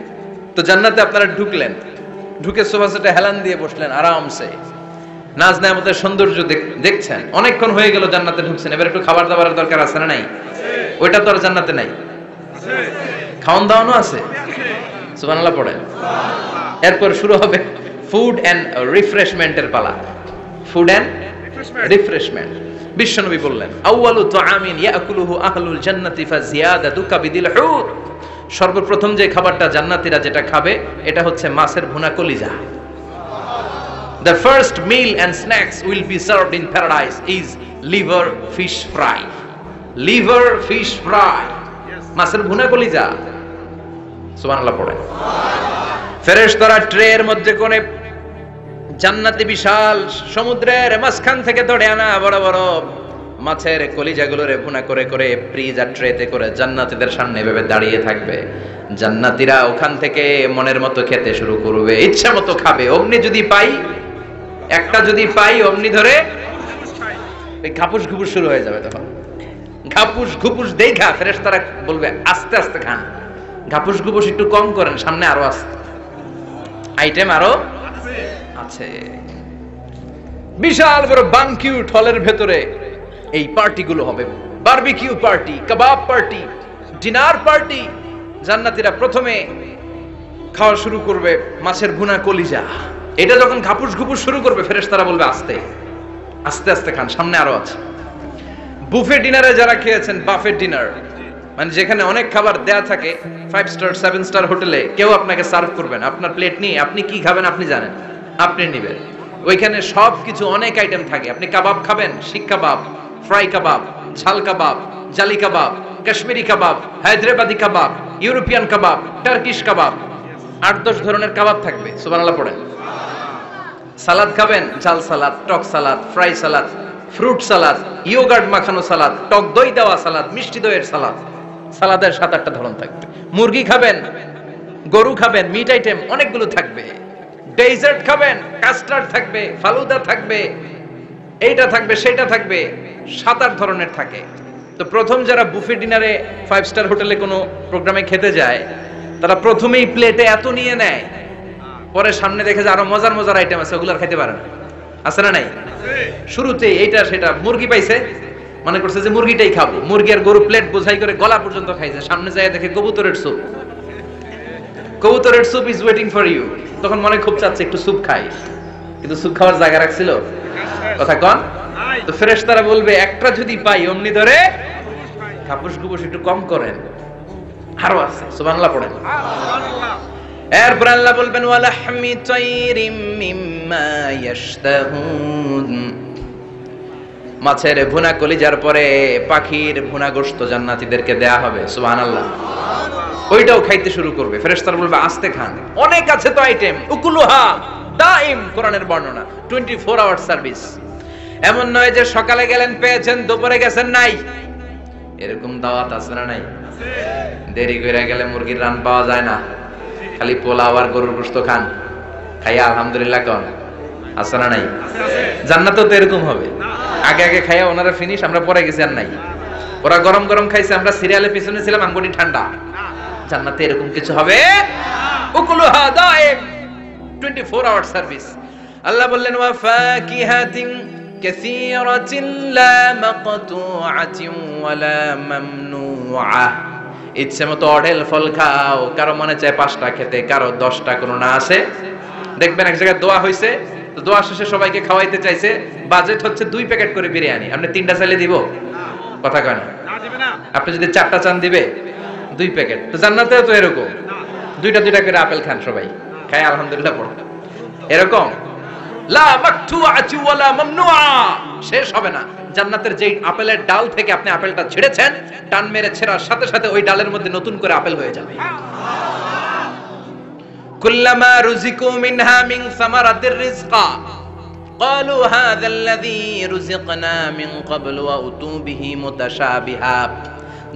তো জান্নাতে আপনারা ঢুকলেন, ঢুকে সোফা সেটে হেলান দিয়ে বসলেন আরামসে, নাজ নেয়ামতের সৌন্দর্য দেখছেন। অনেকক্ষণ হয়ে গেল জান্নাতে ঢুকছেন, এবার একটু খাবার দাবারের দরকার আছে না নাই? ওইটা তো আর জান্নাতে নাই। খাওয়ান দাওয়ানো আছে। সুবহানাল্লাহ পড়েন। এরপর শুরু হবে ফুড এন্ড রিফ্রেশমেন্টের পালা। Food and refreshment. বিশ্বনবী বললেন আউয়ালু তুআমিন ইয়াকুলুহু আহলুল জান্নাতি ফাজিয়াদাতু কাবিদিল হুর, সর্বপ্রথম যে খাবারটা জান্নাতীরা যেটা খাবে এটা হচ্ছে মাছের ভুনা কলিজা। The first meal and snacks will be served in paradise is liver fish fry. Liver fish fry. মাছের ভুনা কলিজা। সুবহানাল্লাহ পড়ে। ফেরেশতারা ট্রের মধ্যে করে জান্নাতে বিশাল সমুদ্রের মাঝখান থেকে ধরে আনা বড় বড় মাছের কলিজাগুলোরে ভুনা করে করে ফ্রিজ আর ট্রেতে করে জান্নাতীদের সামনে এভাবে দাঁড়িয়ে থাকবে। জান্নাতীরা ওখান থেকে মনের মতো খেতে শুরু করবে, ইচ্ছা মতো খাবে। অমনি যদি পাই, একটা যদি পাই, অমনি ধরে এই ঘাপুস ঘুপুস শুরু হয়ে যাবে। তখন ঘাপুস ঘুপুস দেখা ফেরেশতারা বলবে আস্তে আস্তে খান, ঘাপুস ঘুপুস একটু কম করেন, সামনে আরো আছে, আইটেম আরো আছে। বিশাল বড় বানকিউট হলের ভেতরে এই পার্টিগুলো হবে, বারবিকিউ পার্টি, কাবাব পার্টি, ডিনার পার্টি। জান্নাতীরা প্রথমে খাওয়া শুরু করবে মাছের ভুনা কলিজা। এটা যখন ঘাপুস ঘুপুস শুরু করবে ফেরেশতারা বলবে আস্তে আস্তে আস্তে খান, সামনে আরো আছে। বুফে ডিনারে যারা খেয়েছেন, বাফে ডিনার মানে যেখানে অনেক খাবার দেয়া থাকে, 5 স্টার 7 স্টার হোটেলে কেউ আপনাকে সার্ভ করবেন, আপনার প্লেট নিয়ে আপনি কি খাবেন আপনি জানেন, আপনি নেবেন। ওইখানে সবকিছু অনেক আইটেম থাকে। আপনি কাবাব খাবেন, শিক কাবাব, ফ্রাই কাবাব, ঝাল কাবাব, জালি কাবাব, কাশ্মীরি কাবাব, হায়দ্রাবাদি কাবাব, ইউরোপিয়ান কাবাব, টার্কিশ কাবাব, 8-10 ধরনের কাবাব থাকবে। সুবহানাল্লাহ পড়েন। সালাদ খাবেন, ঝাল সালাদ, টক salad, fry salad, fruit salad, yoghurt মাখানো সালাদ, টক দই দেওয়া সালাদ, মিষ্টি দইয়ের সালাদ। সালাদের 7-8টা ধরন থাকবে। মুরগি খাবেন, গরু খাবেন, মিট আইটেম অনেকগুলো থাকবে। ডেজার্ট খাবেন, কাস্টার্ড থাকবে, ফালুদা থাকবে, এইটা থাকবে, সেটা থাকবে, 7-8 ধরনের থাকে। তো প্রথম যারা বুফে ডিনারে 5 স্টার হোটেলে কোনো প্রোগ্রামে খেতে যায়, তারা প্রথমেই প্লেটে এত নিয়ে নেয়, পরে সামনে দেখে যে আরো মজার মজার আইটেম আছে, ওগুলো আর খেতে পারে না। আছে না নাই? শুরুতে এইটা সেটা মুরগি পাইছে, মনে করছে যে মুরগিটাই খাবো, মুরগি আর গরু প্লেট বোঝাই করে গলা পর্যন্ত খাইছে। সামনে যায় দেখে কবুতরের স্যুপ, কবুতরের soup is waiting for you. তখন মনে খুব চাচ্ছে একটু স্যুপ খাই, কিন্তু স্যুপ খাওয়ার জায়গা রাখছিল কথা কন। তো ফেরেশতারা বলবে একটা যদি পাই অমনি ধরে ঘাপুস ঘুপুস একটু কম করেন, আরো আছে। সুবহানাল্লাহ পড়েন। এরপর আল্লাহ বলবেন ওয়ালাহমি তাইরিম মিম্মা ইয়াশতাহুন। মাছের ভুনা কলিজার পরে পাখির ভুনা গোশত জান্নাতীদেরকে দেয়া হবে। সুবহানাল্লাহ। ওইটাও খাইতে শুরু করবে। ফেরেশতারা বলবে আস্তে খান, অনেক আছে তো আইটেম। উকুলুহা দাইম, কোরআনের বর্ণনা, 24 আওয়ার সার্ভিস। এমন নয় যে সকালে গেলেন পেয়েছেন, দুপুরে গেছেন নাই। এরকম দাওয়াত আছে না নাই? দেরি করে গেলে মুরগির রান পাওয়া যায় না, খালি পোলাও আর গরুর গোশত খান, খাইয়া আলহামদুলিল্লাহ কোন আছে না নাই? জান্নাতেও তো এরকম হবে। আগে আগে খাইয়া ওনারা ফিনিশ, আমরা পরে গেছি আর নাই। ওরা গরম গরম খাইছে, আমরা সিরিয়ালে পিছনে ছিলাম, আঙ্গুটি ঠান্ডা। জান্নাতে এরকম কিছু হবে। উকুলুহা দাইম, 24 আওয়ার সার্ভিস। আল্লাহ বললেন ওয়া ফাকিহাতিন কাসীরাতিন লা মাকতুআতিন ওয়ালা মামনুআ। ইচ্ছে মতো অঢেল ফল খাও, কারো মনে চায় 5টা খেতে, কারো 10টা, কোনো না আছে। দেখবেন এক জায়গায় দোয়া হইছে, তো দোয়া শেষে সবাইকে খাওয়াইতে চাইছে, বাজেট হচ্ছে 2 প্যাকেট করে বিরিয়ানি। আপনি 3টা চাইলে দিব? কথা কয় না। আপনি যদি 4টা চান দিবে 2 প্যাকেট। তো জান্নাতেও তো এরকম, 2টা করে আপেল খান সবাই, খায় আলহামদুলিল্লাহ পড়ো। এরকম লা মাকতুআতি ওয়ালা মামনুআ, শেষ হবে না। জান্নাতের যেই আপেলের ডাল থেকে আপনি আপেলটা ছিঁড়েছেন, টান মেরে ছেঁড়ার সাথে সাথে ওই ডালের মধ্যে নতুন করে আপেল হয়ে যাবে। কুল্লামা রুজিকু মিনহা মিন সামারাতির রিজকা ক্বালু হাযাল্লাযী রুজিকনা মিন ক্বাবলু ওয়া উতু বিহি মুতাশাবিহা।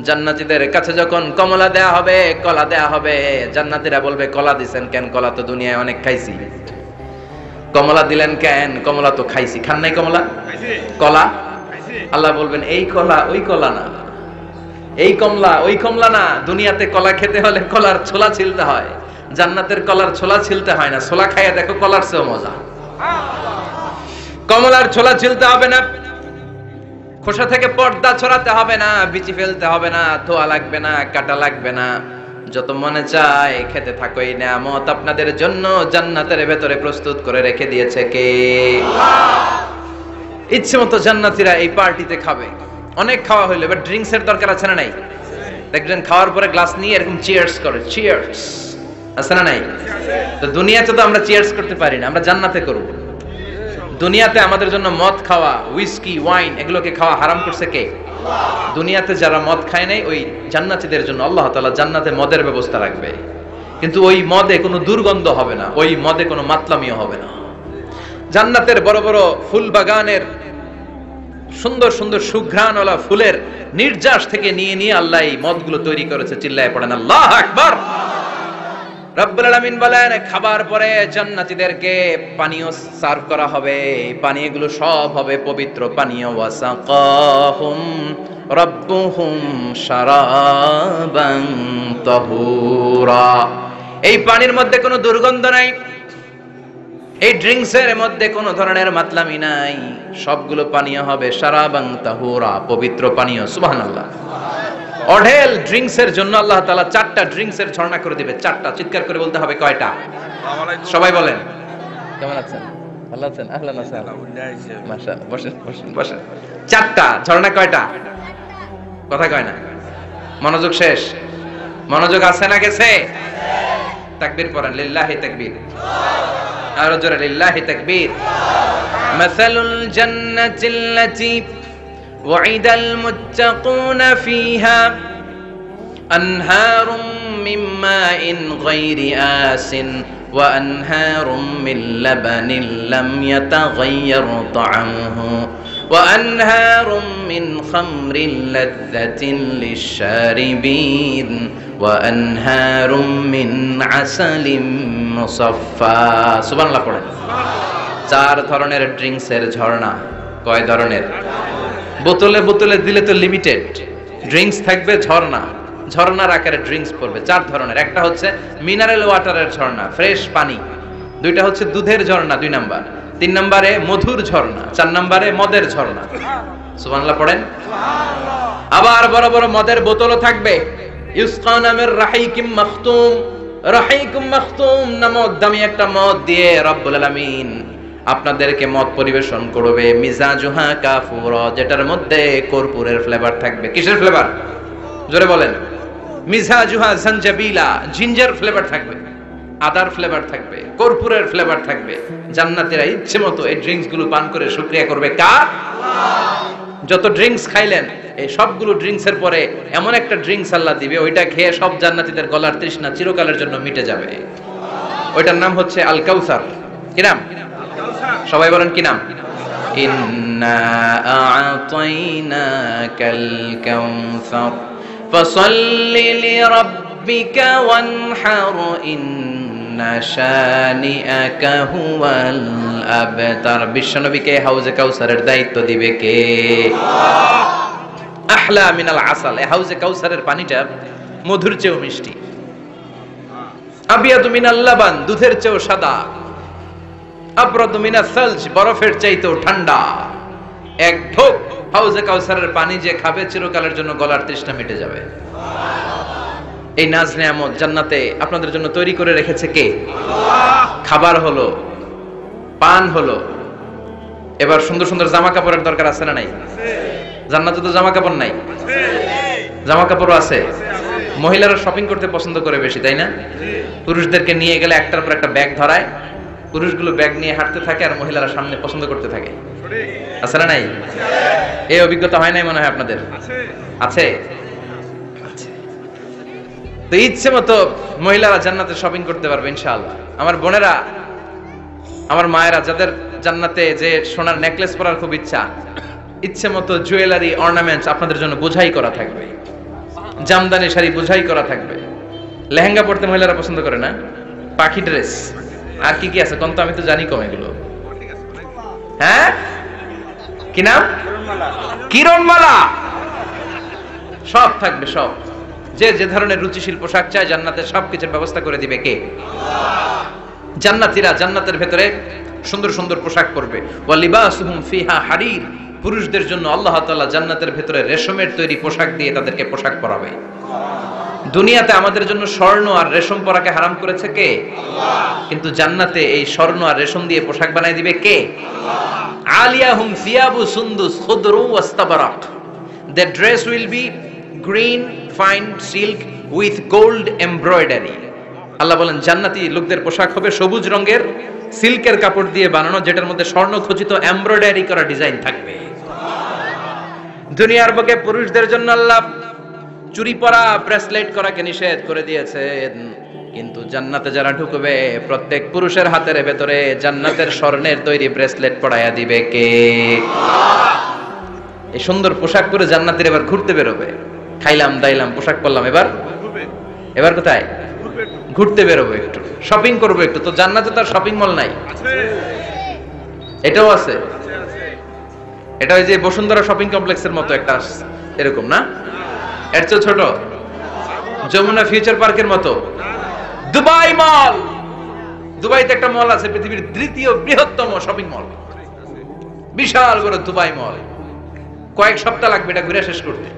জান্নাতীদের কাছে যখন কমলা দেয়া হবে, কলা দেয়া হবে, জান্নাতীরা বলবে কলা দিবেন কেন? কলা তো দুনিয়ায় অনেক খাইছি। কমলা দিলেন কেন? কমলা তো খাইছি। খান নাই কমলা? কলা? আল্লাহ বলবেন এই কলা ওই কলা না, এই কমলা ওই কমলা না। দুনিয়াতে কলা খেতে হলে কলার ছোলা ছিলতে হয়, জান্নাতের কলার ছোলা ছিলতে হয় না। ছোলা খাইয়া দেখো, কলার চেয়েও মজা। কমলার ছোলা ছিলতে হবে না, খোসা থেকে পর্দা ছড়াতে হবে না, বিচি ফেলতে হবে না, ধোয়া লাগবে না, কাটা লাগবে না। যত মনে চায় খেতে থাকো। এই নিয়ামত আপনাদের জন্য জান্নাতের ভেতরে প্রস্তুত করে রেখে দিয়েছে কে? ইচ্ছে মতো জান্নাতীরা এই পার্টিতে খাবে। অনেক খাওয়া হইলো, এবার ড্রিঙ্কস এর দরকার আছে না নাই? দেখবেন খাওয়ার পরে গ্লাস নিয়ে এরকম চিয়ার্স করে, চিয়ার্স আছে না নাই? তো দুনিয়াতে তো আমরা চিয়ার্স করতে পারি না, আমরা জান্নাতে করব। দুনিয়াতে আমাদের জন্য মদ খাওয়া, উইস্কি, ওয়াইন এগুলোকে খাওয়া হারাম করছে কে? দুনিয়াতে যারা মদ খায় নাই ওই জান্নাতীদের জন্য আল্লাহ তাআলা জান্নাতে মদের ব্যবস্থা রাখবে, কিন্তু ওই মদে কোনো দুর্গন্ধ হবে না, ওই মদে কোনো মাতলামিও হবে না। জান্নাতের বড় বড় ফুল বাগানের সুন্দর সুন্দর সুঘ্রাণওয়ালা ফুলের নির্যাস থেকে নিয়ে নিয়ে আল্লাহ এই মদগুলো তৈরি করেছে। চিল্লায় পড়েন আল্লাহু আকবার। রব্বুল আলামিন বলেন, খাবার পরে জান্নাতীদেরকে পানীয় সার্ভ করা হবে, পানীয়গুলো সব হবে পবিত্র পানীয়। ওয়াসাকাহুম রাব্বুহুম শারাবান তাহুরা। এই পানির মধ্যে কোনো দুর্গন্ধ নাই, এই ড্রিঙ্কসের মধ্যে কোনো ধরনের মাতলামি নাই, সবগুলো পানীয় হবে শারাবান তাহুরা, পবিত্র পানীয়। সুবহানাল্লাহ। অঢেল ড্রিঙ্কসের জন্য আল্লাহ তাআলা 4টা ড্রিঙ্কসের ঝর্ণা করে দিবে। 4টা, চিৎকার করে বলতে হবে কয়টা? সবাই বলেন। কেমন আছেন? ভালো আছেন? আহলান ওয়াসাহলান। মাশাআল্লাহ। বসেন বসেন বসেন। 4টা ঝর্ণা কয়টা? কথা কয় না। মনোযোগ শেষ। মনোযোগ আছে না গেছে? তাকবীর পড়েন, লিল্লাহি তাকবীর। আর জোরে লিল্লাহি তাকবীর। মাসালুল জান্নাতিল্লাতী وعد المتقون فيها أنهار من ماء غير آسن وأنهار من لبن لم يتغير طعمه وأنهار من خمر لذة للشاربين وأنهار من عسل مصفى سبحان الله পড়েন। 4 ধরনের ড্রিঙ্কসের ঝর্ণা। কয় ধরনের? বোতলে বোতলে দিলে তো লিমিটেড, ড্রিঙ্কস থাকবে ঝর্ণা, ঝর্ণার আকারে ড্রিঙ্কস পড়বে। 4 ধরনের। একটা হচ্ছে মিনারেল ওয়াটারের ঝর্ণা, ফ্রেশ পানি। 2টা হচ্ছে দুধের ঝর্ণা 2 নাম্বার। 3 নম্বরে মধুর ঝর্ণা। 4 নম্বরে মদের ঝর্ণা। সুবহানাল্লাহ পড়েন। আবার বড় বড় মদের বোতলও থাকবে। ইউসকানা মির রাহিকিম মাখতুম। রাহিকুম মাখতুম নামক দামি একটা মদ দিয়ে রব্বুল আলামিন আপনাদেরকে মদ পরিবেশন করবে। মিজাজুহা কাফুরা, যেটার মধ্যে কর্পূরের ফ্লেভার থাকবে। কিসের ফ্লেভার? জোরে বলেন। মিজাজুহা জানজাবিলা, জিঞ্জার ফ্লেভার থাকবে, আদার ফ্লেভার থাকবে, কর্পূরের ফ্লেভার থাকবে। জান্নাতীরা ইচ্ছে মতো এই ড্রিঙ্কস গুলো পান করে শুকরিয়া করবে কার? যত ড্রিঙ্কস খাইলেন এই সবগুলো ড্রিঙ্কস এর পরে এমন একটা ড্রিঙ্কস আল্লাহ দিবে, ওইটা খেয়ে সব জান্নাতীদের গলার তৃষ্ণা চিরকালের জন্য মিটে যাবে। ওইটার নাম হচ্ছে আল কাউসার। কি নাম? সবাই বলেন কি নাম? ইন্না আ'তাইনাকাল কাউসার ফাসাল্লি লিরাব্বিকা ওয়ানহার ইন্না শানিআকা হুয়াল আবতার। বিশ্বনবীকে হাউজে কাউসারের দায়িত্ব দিবে কে? আহলা মিনাল আসাল। এই হাউজে কাউসারের পানিটা মধুর চেয়েও মিষ্টি। আবিয়াদু মিনাল লাবান, দুধের চেয়েও সাদা। আবরাদু মিনাস সালজ, বরফের চাইতেও ঠান্ডা। এক ঢোক হাউজে কাউসারের পানি যে খাবে চিরকালের জন্য গলার তৃষ্ণা মিটে যাবে। এই নাজ নেয়ামত জান্নাতে আপনাদের জন্য তৈরি করে রেখেছে কে? আল্লাহ। খাবার হলো, পান হলো, এবার সুন্দর সুন্দর জামা কাপড়ের দরকার আছে না নাই? জান্নাতে তো জামা কাপড় নাই, জামা কাপড়ও আছে। মহিলারা শপিং করতে পছন্দ করে বেশি, তাই না? পুরুষদেরকে নিয়ে গেলে একটার পর একটা ব্যাগ ধরায়, পুরুষগুলো ব্যাগ নিয়ে হাঁটতে থাকে আর মহিলারা সামনে পছন্দ করতে থাকে। আছে না নাই? এই অভিজ্ঞতা হয় নাই মনে হয় আপনাদের? আছে। তো ইচ্ছে মতো মহিলারা জান্নাতে শপিং করতে পারবে ইনশাআল্লাহ। আমার বোনেরা, আমার মায়েরা, যাদের জান্নাতে যে সোনার নেকলেস পরার খুব ইচ্ছা, ইচ্ছে মতো জুয়েলারি অর্নামেন্টস আপনাদের জন্য বোঝাই করা থাকবে। জামদানি শাড়ি বোঝাই করা থাকবে। লেহেঙ্গা পরতে মহিলারা পছন্দ করে না? পাখি ড্রেস, আর কি কি আছে কোন? তো আমি তো জানি কম এগুলো। হ্যাঁ, কি নাম? কিরণমালা। সব থাকবে, সব। যে যে ধরনের রুচিশীল পোশাক চায় জান্নাতে সবকিছুর ব্যবস্থা করে দিবে কে? জান্নাতীরা জান্নাতের ভেতরে সুন্দর সুন্দর পোশাক পরবে। ওয়া লিবাসুহুম ফিহা হারির। পুরুষদের জন্য আল্লাহ তাআলা জান্নাতের ভেতরে রেশমের তৈরি পোশাক দিয়ে তাদেরকে পোশাক পরাবে। দুনিয়াতে আমাদের জন্য স্বর্ণ আর রেশম পরাকে হারাম করেছে কে? আল্লাহ। কিন্তু জান্নাতে এই স্বর্ণ আর রেশম দিয়ে পোশাক বানাই দিবে কে? আল্লাহ। আলিয়াহুম সিয়াবু সুন্দুস খুদরু ওয়াস্তাবরাক। The dress will be green fine silk with gold embroidery. আল্লাহ বলেন জান্নাতি লোকদের পোশাক হবে সবুজ রঙের সিল্কের কাপড় দিয়ে বানানো, যেটার মধ্যে স্বর্ণ খচিত এমব্রয়ডারি করা ডিজাইন থাকবে। দুনিয়ার বুকে পুরুষদের জন্য আল্লাহ চুরি পরা, ব্রেসলেট করাকে নিষেধ করে দিয়েছেন, কিন্তু জান্নাতে যারা ঢুকবে প্রত্যেক পুরুষের হাতের ভেতরে জান্নাতের স্বর্ণের তৈরি ব্রেসলেট পরাইয়া দিবে কে? এই সুন্দর পোশাক পরে জান্নাতের এবার ঘুরতে বেরোবে। খাইলাম দাইলাম পোশাক পরলাম, এবার কোথায়? ঘুরতে বেরোবো, একটু শপিং করবো একটু। তো জান্নাতে তার শপিং মল নাই? এটাও আছে। এটা ওই যে বসুন্ধরা শপিং কমপ্লেক্সের মতো একটা এরকম না, এর চেয়ে ছোট, যমুনা ফিউচার পার্কের মতো। দুবাই মল, দুবাইতে একটা মল আছে, পৃথিবীর দ্বিতীয় বৃহত্তম শপিং মল, বিশাল বড় দুবাই মল। কয়েক সপ্তাহ লাগবে এটা ঘুরে শেষ করতে,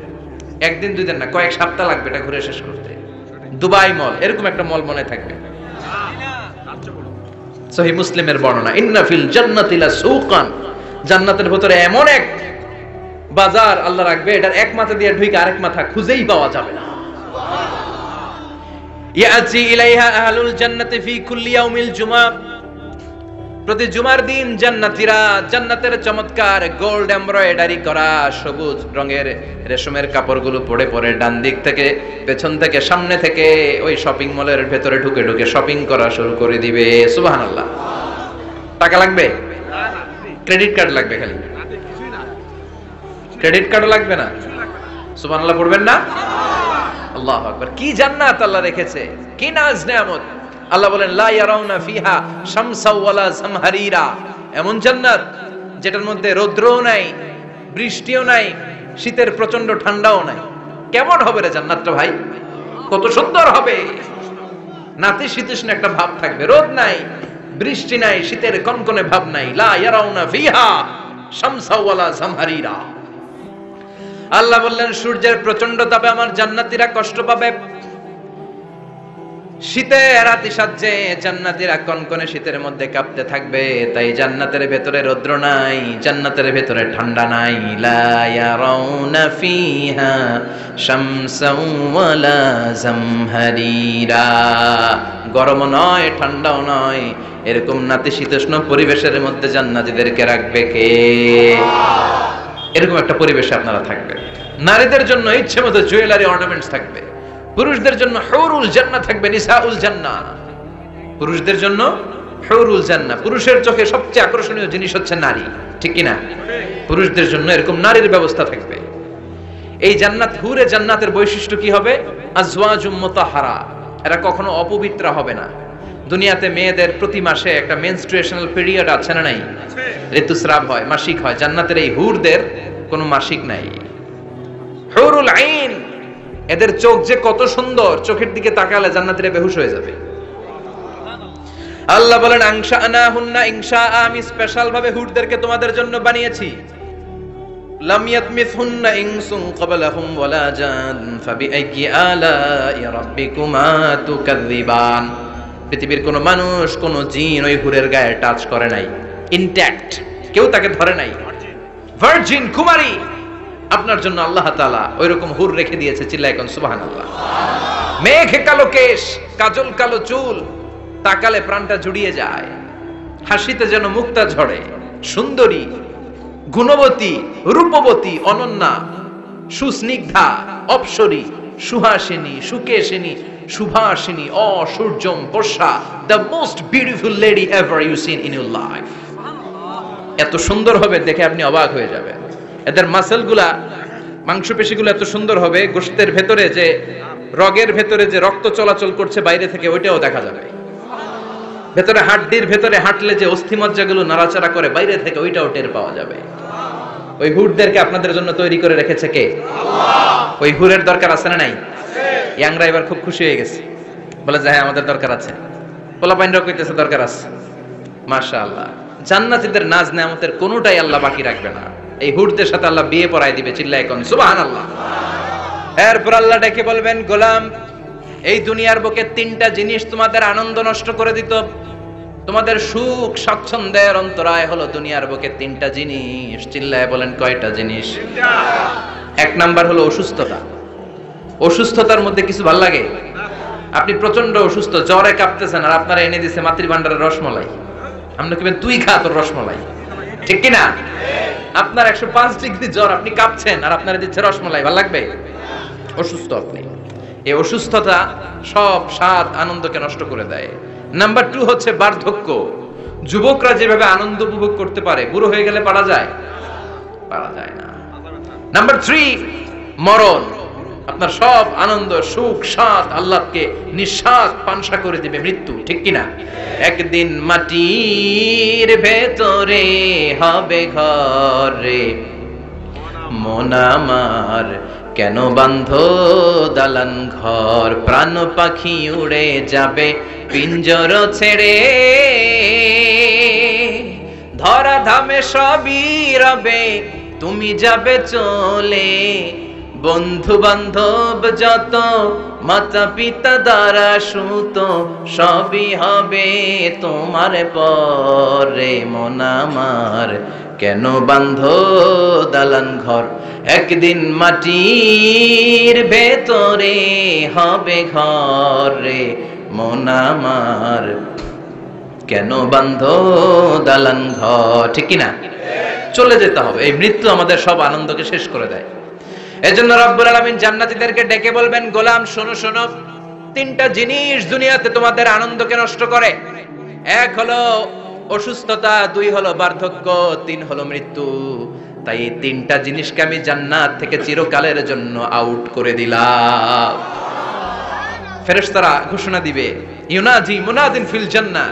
একদিন দুই দিন না, কয়েক সপ্তাহ লাগবে এটা ঘুরে শেষ করতে। দুবাই মল, এরকম একটা মল মনে থাকবে। সহিহ মুসলিমের বর্ণনা, ইন্না ফিল জান্নাতি লাসুকান, জান্নাতের ভিতরে এমন এক বাজার আল্লাহ রাখবে, এটার এক মাথা দিয়ে ঢুকে আরেক মাথা খুঁজেই পাওয়া যাবে না। ইয়াতি ইলাইহা আহলুল জান্নাতি ফি কুল্লি ইয়াউমিল জুমআ, প্রতি জুমার দিন জান্নাতীরা জান্নাতের চমৎকার গোল্ড এমব্রয়ডারি করা সবুজ রঙের রেশমের কাপড়গুলো পরে পরে ডান দিক থেকে, পেছন থেকে, সামনে থেকে ওই শপিং মলের ভেতরে ঢুকে ঢুকে শপিং করা শুরু করে দিবে। সুবহানাল্লাহ। টাকা লাগবে? ক্রেডিট কার্ড লাগবে, খালি ক্রেডিট কার্ডও লাগবে না। সুবহানাল্লাহ পড়বেন না? আল্লাহু আকবার। কি জান্নাত আল্লাহ রেখেছে, কি নাজ নেয়ামত। আল্লাহ বলেন লা ইয়ারাউনা ফিহা শামসা ওয়ালা জামহারিরা, এমন জান্নাত যেটার মধ্যে রৌদ্রও নাই, বৃষ্টিও নাই, শীতের প্রচন্ড ঠান্ডাও নাই। কেমন হবে রে জান্নাতটা ভাই, কত সুন্দর হবে। নাতিশীতোষ্ণ একটা ভাব থাকবে, রোদ নাই, বৃষ্টি নাই, শীতের কনকনে ভাব নাই। লা ইয়ারাউনা ফিহা শামসা ওয়ালা জামহারিরা। আল্লাহ বললেন সূর্যের প্রচন্ড তাপে আমার জান্নাতীরা কষ্ট পাবে, শীতে রাতি সাজে জান্নাতীরা কনকনে শীতের মধ্যে কাঁপতে থাকবে। তাই জান্নাতের ভেতরে রৌদ্র নাই, জান্নাতের ভেতরে ঠান্ডা নাই। লা ইয়ারাউনা ফিহা শামসাও ওয়ালা জামহারিরা, গরম নয় ঠান্ডাও নয়, এরকম নাতিশীতোষ্ণ পরিবেশের মধ্যে জান্নাতীদেরকে রাখবে কে? এরকম একটা পরিবেশে আপনারা থাকবেন। নারীদের জন্য ইচ্ছে মতো জুয়েলারি অর্নামেন্টস থাকবে, পুরুষদের জন্য হুরুল জান্নাহ থাকবে, নিসাউল জান্নাহ। পুরুষদের জন্য হুরুল জান্নাহ, পুরুষের চোখে সবচেয়ে আকর্ষণীয় জিনিস হচ্ছে নারী, ঠিক কি না? পুরুষদের জন্য এরকম নারীর ব্যবস্থা থাকবে। এই জান্নাত, হুরে জান্নাতের বৈশিষ্ট্য কি হবে? আজওয়াজুম মুতাহহারা, এরা কখনো অপবিত্র হবে না। দুনিয়াতে মেয়েদের প্রতি মাসে একটা মেনস্ট্রুয়েশনাল পিরিয়ড আছে না নাই? ঋতুস্রাব হয়, মাসিক হয়। জান্নাতের এই হুরদের কোনো মাসিক নাই। হুরুল আইন, এদের চোখ যে কত সুন্দর, চোখের দিকে তাকালে জান্নাতীরা বেহুশ হয়ে যাবে। আল্লাহ বলেন আনশাআনাহুন্না ইনশাআ, আমি স্পেশাল ভাবে হুরদেরকে তোমাদের জন্য বানিয়েছি। লাম ইয়াতমিসহুন্না ইনসুন ক্বাবলাহুম ওয়ালা জান ফাবিআইয়ি আলাই রাব্বিকুমা তুকাযযিবান। পৃথিবীর কোন মানুষ, কোন জিন ওই হুরের গায়ে টাচ করে নাই, ইনট্যাক্ট, কেউ তাকে ধরে নাই। ভার্জিন কুমারী, আপনার জন্য আল্লাহ তাআলা ওইরকম হুর রেখে দিয়েছে। চিল্লায় কোন সুবহানাল্লাহ। মেঘে কালো কেশ, কাজল কালো চুল, তাকালে প্রাণটা জুড়িয়ে যায়, হাসিতে যেন মুক্তা ঝরে, সুন্দরী, গুণবতী, রূপবতী, অনন্যা, সুস্নিগ্ধা, অপ্সরী, সুহাসিনী, সুকেশিনী, সুভাষিনী, অসূর্যম বর্ষা, the most beautiful lady ever you seen in your life. এত সুন্দর হবে, দেখে আপনি অবাক হয়ে যাবেন। এদের মাসেলগুলা, মাংসপেশিগুলো এত সুন্দর হবে, গোশতের ভেতরে যে রগের ভেতরে যে রক্ত চলাচল করছে বাইরে থেকে, ওইটাও দেখা যাবে। ভেতরে হাড্ডির ভেতরে হাঁটলে যে অস্থিমজ্জাগুলো নাড়াচাড়া করে বাইরে থেকে, ওইটাও টের পাওয়া যাবে। ওই হুরদেরকে আপনাদের জন্য তৈরি করে রেখেছে কে? আল্লাহ। ওই হুরের দরকার আছে না নাই? ইয়াংরা এবার খুব খুশি হয়ে গেছে, বলে যে হ্যাঁ আমাদের দরকার আছে। পোলাপাইনরাও কইতেছে দরকার আছে। মাশাআল্লাহ, জান্নাতীদের নাজ নেয়ামতের কোনোটাই আল্লাহ বাকি রাখবে না। এই হুরদের সাথে আল্লাহ বিয়ে পড়ায় দিবে। চিল্লায় কোন সুবহানাল্লাহ। এরপর আল্লাহ ডেকে বলবেন, গোলাম, এই দুনিয়ার বুকে তিনটা জিনিস তোমাদের আনন্দ নষ্ট করে দিত, তোমাদের সুখ স্বাচ্ছন্দ্যের অন্তরায় হলো দুনিয়ার বুকে তিনটা জিনিস। চিল্লায় বলেন কয়টা জিনিস? এক নাম্বার হলো অসুস্থতা। অসুস্থতার মধ্যে কিছু ভাল লাগে? আপনি প্রচন্ড অসুস্থ, জ্বরে কাঁপতেছেন, আর আপনারা এনে দিছে মাতৃভান্ডারের রসমলাই, আপনি কিবেন তুই খা তোর রসমালাই, ঠিক কি না? আপনার 105 ডিগ্রি জ্বর, আপনি কাঁপছেন, আর আপনারা দিচ্ছে রসমালাই, ভালো লাগবে? অসুস্থ আপনি। এই অসুস্থতা সব স্বাদ আনন্দকে নষ্ট করে দেয়। নাম্বার 2 হচ্ছে বার্ধক্য। যুবকরা যেভাবে আনন্দ উপভোগ করতে পারে, বুড়ো হয়ে গেলে পারা যায়? পারা যায় না। নাম্বার 3 মরণ। আপনার সব আনন্দ, সুখ, স্বাদ আল্লাহকে নিঃশ্বাস পানসা করে দিবে মৃত্যু, ঠিক কিনা? একদিন মাটির ভেতরে হবে ঘরে, মন আমার কেন বাঁধো দালান ঘর, প্রাণ পাখি উড়ে যাবে পিঞ্জর ছেড়ে, ধরা ধামে সবই রবে তুমি যাবে চলে, বন্ধু বান্ধব যত মাতা পিতা দ্বারা সুত সবই হবে তোমার পরে, মন আমার কেন বাঁধো দালান ঘর, একদিন মাটির ভেতরে হবে ঘরে, মন আমার কেন বাঁধো দালান ঘর, ঠিক কিনা? চলে যেতে হবে। এই মৃত্যু আমাদের সব আনন্দকে শেষ করে দেয়। এজন্য রব্বুল আলামিন জান্নাতীদেরকে ডেকে বলবেন, গোলাম শোনো শোনো, 3টা জিনিস দুনিয়াতে তোমাদের আনন্দকে নষ্ট করে। 1 হলো অসুস্থতা, 2 হলো বার্ধক্য, 3 হলো মৃত্যু। তাই এই 3টা জিনিসকে আমি জান্নাত থেকে চিরকালের জন্য আউট করে দিলাম। ফেরেশতারা ঘোষণা দিবে, ইউনাজি মুনাদিন ফিল জান্নাহ,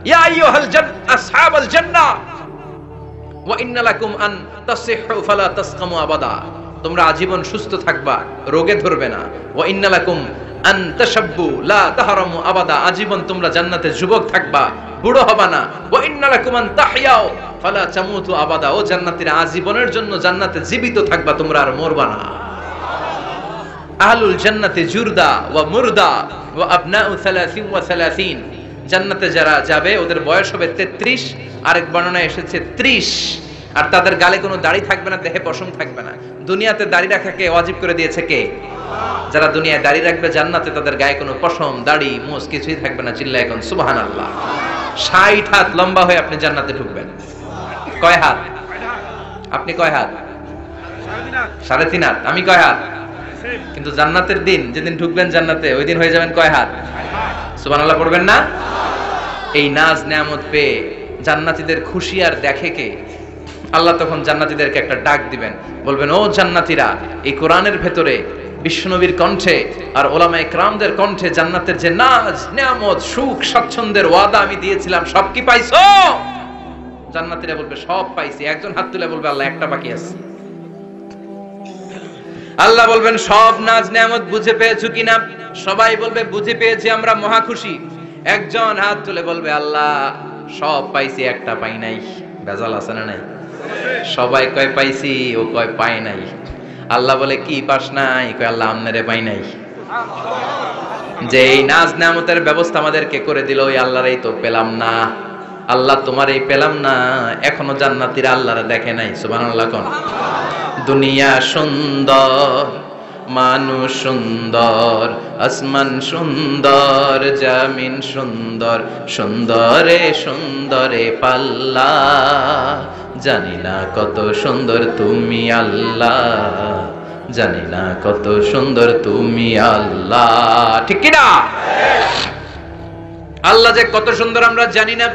ইয়া আইয়ুহাল আসহাবাল জান্নাহ ওয়া ইন্না লাকুম আন তাসিহু ফালা তাসকামু আবাদা। তোমরা আজীবন সুস্থ থাকবা, রোগে ধরবে না। ওয়া ইন্না লাকুম আন তাশাব্বু লা তাহরামু আবাদা। আজীবন তোমরা জান্নাতে যুবক থাকবা, বুড়ো হবা না। ওয়া ইন্না লাকুম আন তাহইয়াও ফালা তামুতু আবাদা। ও জান্নাতীরা, আজীবনের জন্য জান্নাতে জীবিত থাকবা, তোমরা আর মরবা না। আহলুল জান্নাতি জুরদা ওয়া মুরদা ওয়া আবনাউ 30 ওয়া 30। জান্নাতে যারা যাবে ওদের বয়স হবে 33, আরেক বর্ণনায় এসেছে 30, আর তাদের গালে কোনো দাড়ি থাকবে না, দেহে পশম থাকবে না। দুনিয়াতে দাড়ি রাখাকে ওয়াজিব করে দিয়েছে কে? যারা দুনিয়ায় দাড়ি রাখবে, জান্নাতে তাদের গায়ে কোনো পশম, দাড়ি, মোজ কিছুই থাকবে না। চিল্লায় এখন সুবহানাল্লাহ। 60 হাত লম্বা হয়ে আপনি জান্নাতে ঢুকবেন। কয় হাত? আপনি কয় হাত? 3.5 হাত। আমি কয় হাত? কিন্তু জান্নাতের দিন, যেদিন ঢুকবেন জান্নাতে, ওই দিন হয়ে যাবেন কয় হাত? সুবহানাল্লাহ পড়বেন না? এই নাজ নেয়ামত পেয়ে জান্নাতীদের খুশি আর দেখে কে? আল্লাহ তখন জান্নাতীদেরকে একটা ডাক দিবেন, বলবেন, ও জান্নাতীরা, এই কোরআনের ভেতরে বিশ্বনবীর কণ্ঠে আর ওলামায়ে কেরামদের কণ্ঠে জান্নাতের যে নাজ নেয়ামত, সুখ, স্বাচ্ছন্দ্যের ওয়াদা আমি দিয়েছিলাম, সব কি পাইছো? জান্নাতীরা বলবে, সব পাইছি। একজন হাত তুলে বলবে, আল্লাহ একটা বাকি আছে। আল্লাহ বলবেন, সব নাজ নেয়ামত বুঝে পেয়েছো কিনা? সবাই বলবে, বুঝে পেয়েছি, আমরা মহা খুশি। একজন হাত তুলে বলবে, আল্লাহ সব পাইছি, একটা পাই নাই। ভেজাল আছে না নাই? সবাই কয় পাইছি, ও কয় পাই নাই। আল্লাহ বলে, কি পাস নাই? কয়, আল্লাহ আমনেরে পাই নাই। যে এই নাজ নেয়ামতের ব্যবস্থা আমাদেরকে করে দিল, ওই আল্লাহরই তো পেলাম না। আল্লাহ তোমার এই পেলাম না, এখনো জান্নাতীরা আল্লাহরে দেখে নাই। সুবহানাল্লাহ কোন? দুনিয়া সুন্দর, মানুষ সুন্দর, আসমান সুন্দর, জমিন সুন্দর, সুন্দরে সুন্দরে পাল্লা, জানি না কত সুন্দর তুমি আল্লাহ, জানি না কত সুন্দর তুমি আল্লাহ, ঠিক কি না? আল্লাহ যে কত সুন্দর আমরা জানি না।